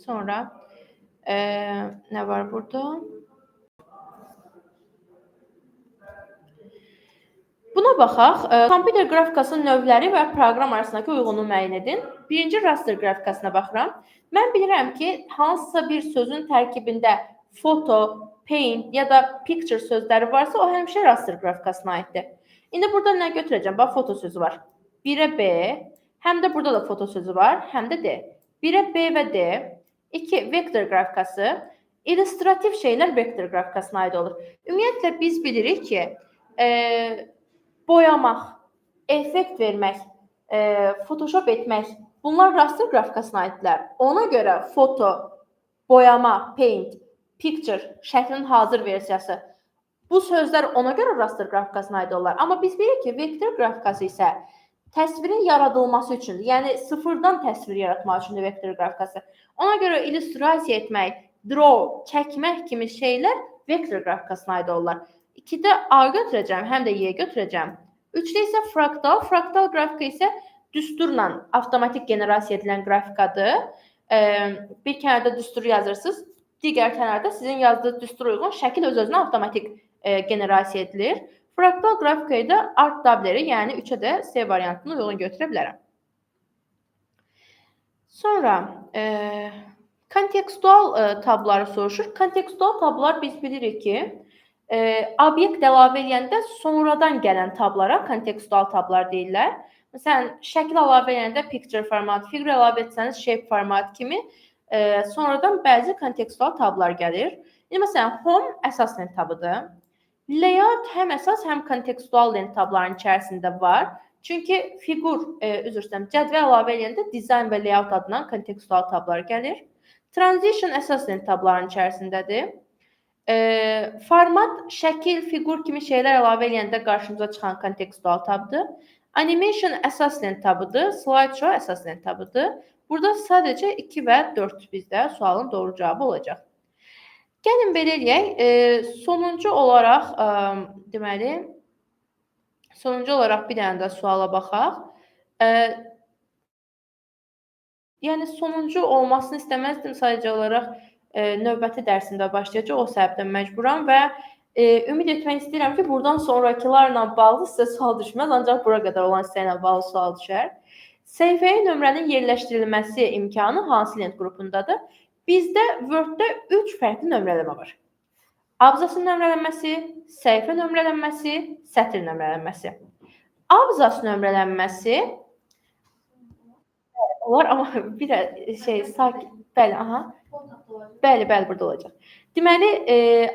Sonra nə var burada? Buna baxaq. Kompüter qrafikasının növləri və proqram arasındakı uyğunluğu müəyyən edin. Birinci raster qrafikasına baxıram. Mən bilirəm ki, hansısa bir sözün tərkibində photo, paint ya da picture sözləri varsa, o həmişə raster qrafikasına aiddir. İndi burada nə götürəcəm? Bax, foto sözü var. 1-ə B, həm də burada da foto sözü var, həm də D. 1-ə B və D. 2. Vektor qrafikası. İllüstrativ şeylər vektor qrafikasına aid olur. Ümumiyyətlə, biz bilirik ki, boyamaq, effekt vermək, Photoshop etmək, bunlar raster qrafikasına aiddirlər. Ona görə foto, boyama, paint, picture, şəklin hazır versiyası. Bu sözlər ona görə raster qrafikasına aid olurlar. Amma biz bilirik ki, vektor qrafikası isə təsvirin yaradılması üçündür. Yəni sıfırdan təsvir yaratmaq üçündür vektor qrafikası. Ona görə illüstrasiya etmək, draw, çəkmək kimi şeylər vektor qrafikasına aid olurlar. 2-də A götürəcəm, həm də Y götürəcəm. 3-də isə fraktal. Fraktal qrafika isə düsturla avtomatik generasiya edilən qrafikadır. Bir kənarda düsturu yazırsınız, digər kənarda sizin yazdığınız düstura uyğun şəkil öz-özünə avtomatik generasiya edilir. Fraktal qrafikayı da art tableri, yəni 3-ə də C variantını uyğun götürə bilərəm. Sonra kontekstual tabları soruşur. Kontekstual tablar biz bilirik ki, obyekt əlavə edəndə sonradan gələn tablara kontekstual tablar deyirlər. Məsələn, şəkil əlavə edəndə picture format, figür əlavə etsəniz shape format kimi sonradan bəzi kontekstual tablar gəlir. Məsələn, home əsas lent tabıdır. Layout həm əsas, həm kontekstual lent tabların içərisində var. Çünki fiqur, üzr istəyirəm, cədvəl əlavə edəndə dizayn və layout adlanan kontekstual tablar gəlir. Transition əsas lent tabların içərisindədir. Format, şəkil, fiqur kimi şeylər əlavə edəndə qarşımıza çıxan kontekstual tabdır. Animation əsas lent tabıdır. Slideshow əsas lent tabıdır. Burada sadəcə 2 və 4 bizdə sualın doğru cavabı olacaq. Gəlin belə eləyək. Sonuncu olaraq bir dənə də suala baxaq. Yəni sonuncu olmasını istəməzdim, sadəcə olaraq növbəti dərsimdə başlayacaq, o səbəbdən məcburam və ümid etmək istəyirəm ki, buradan sonrakılarla bağlı sizə sual düşməz, ancaq bura qədər olan hissəylə bağlı sual düşər. Səhifəyə nömrənin yerləşdirilməsi imkanı hansı lent qrupundadır? Bizdə Word-də 3 fərqli nömrələmə var. Abzasın nömrələnməsi, səhifə nömrələnməsi, sətr nömrələnməsi. Abzas nömrələnməsi olar, amma bir sakit, bəli, bəli, burada olacaq. Deməli,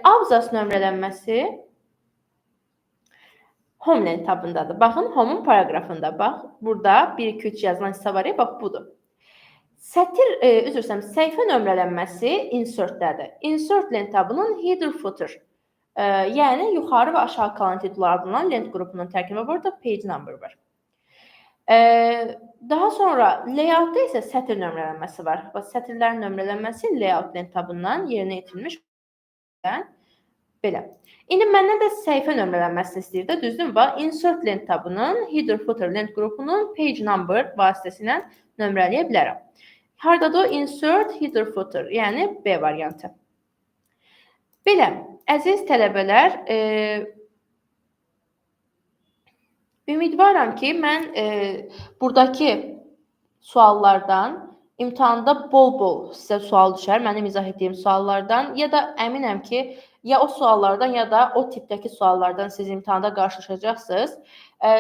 abzas nömrələnməsi home lent tabındadır. Baxın, home'un paragrafında, bax, burada 1-2-3 yazılan hissə var ya, bax, budur. Səhifə nömrələnməsi insert-dədir. Insert lent tabının header footer, yəni yuxarı və aşağı kalan titullar adlanan lent qrupunun tərkibində burada page number var. Daha sonra layoutda isə sətr nömrələnməsi var. Sətirlərin nömrələnməsi layout lent tabından yerinə yetirilmiş. Belə. İndi məndən də səhifə nömrələnməsini istəyir də, düzdür mü? Insert lent tabının header footer lent qrupunun page number vasitəsilə nömrələyə bilərəm. Hardadır o? Insert header footer, yəni B variantı. Belə, əziz tələbələr, ümidvaram ki, mən buradakı suallardan imtahanda bol-bol sizə sual düşər, mənim izah etdiyim suallardan, ya da əminəm ki, ya o suallardan, ya da o tipdəki suallardan siz imtahanda qarşılaşacaqsınız.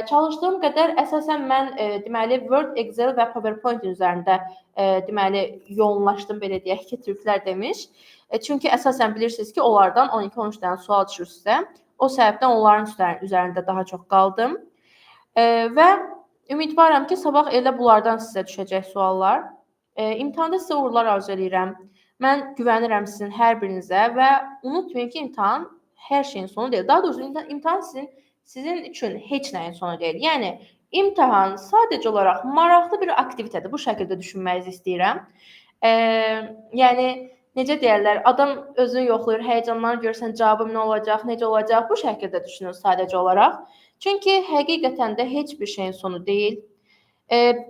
Çalışdığım qədər əsasən mən deməli Word, Excel və PowerPoint üzərində deməli yoğunlaşdım, belə deyək ki, türklər demiş. Çünki əsasən bilirsiniz ki, onlardan 12-13 dənə sual düşür sizə. O səbəbdən onların üzərində daha çox qaldım. Və ümidvaram ki, sabah elə bunlardan sizə düşəcək suallar. İmtahanda sizə uğurlar arzu edirəm. Mən güvənirəm sizin hər birinizə və unutmayın ki, imtahan hər şeyin sonu deyil. Daha doğrusu imtahan sizin üçün heç nəyin sonu deyil. Yəni imtahan sadəcə olaraq maraqlı bir aktivitədir. Bu şəkildə düşünməyizi istəyirəm. Yəni necə deyirlər, adam özünü yoxlayır, həyecanlanır, görsən cavabım nə olacaq, necə olacaq? Bu şəkildə düşünün sadəcə olaraq. Çünki həqiqətən də heç bir şeyin sonu deyil.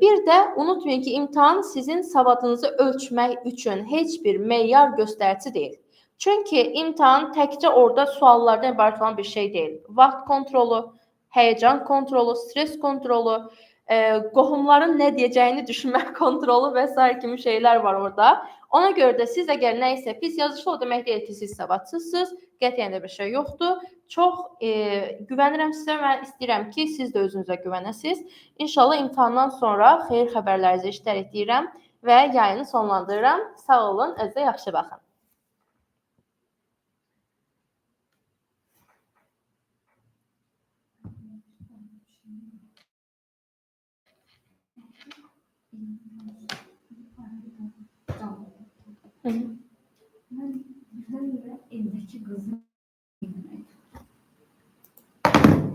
Bir də unutmayın ki, imtahan sizin savadınızı ölçmək üçün heç bir meyar göstərici deyil. Çünki imtahan təkcə orada suallardan ibarət olan bir şey deyil. Vaxt kontrolu, həyəcan kontrolu, stres kontrolu, qohumların nə deyəcəyini düşünmək kontrolu və s. kimi şeylər var orada. Ona görə də siz əgər nə isə pis yazışı, o demək deyil ki, siz savadsızsınız, qətiyyən də bir şey yoxdur. Çox güvənirəm sizə və istəyirəm ki, siz də özünüzə güvənəsiniz. İnşallah imtahandan sonra xeyir xəbərlərinizi eşidərək deyirəm və yayını sonlandırıram. Sağ olun, özünüzə yaxşı baxın. İki kızım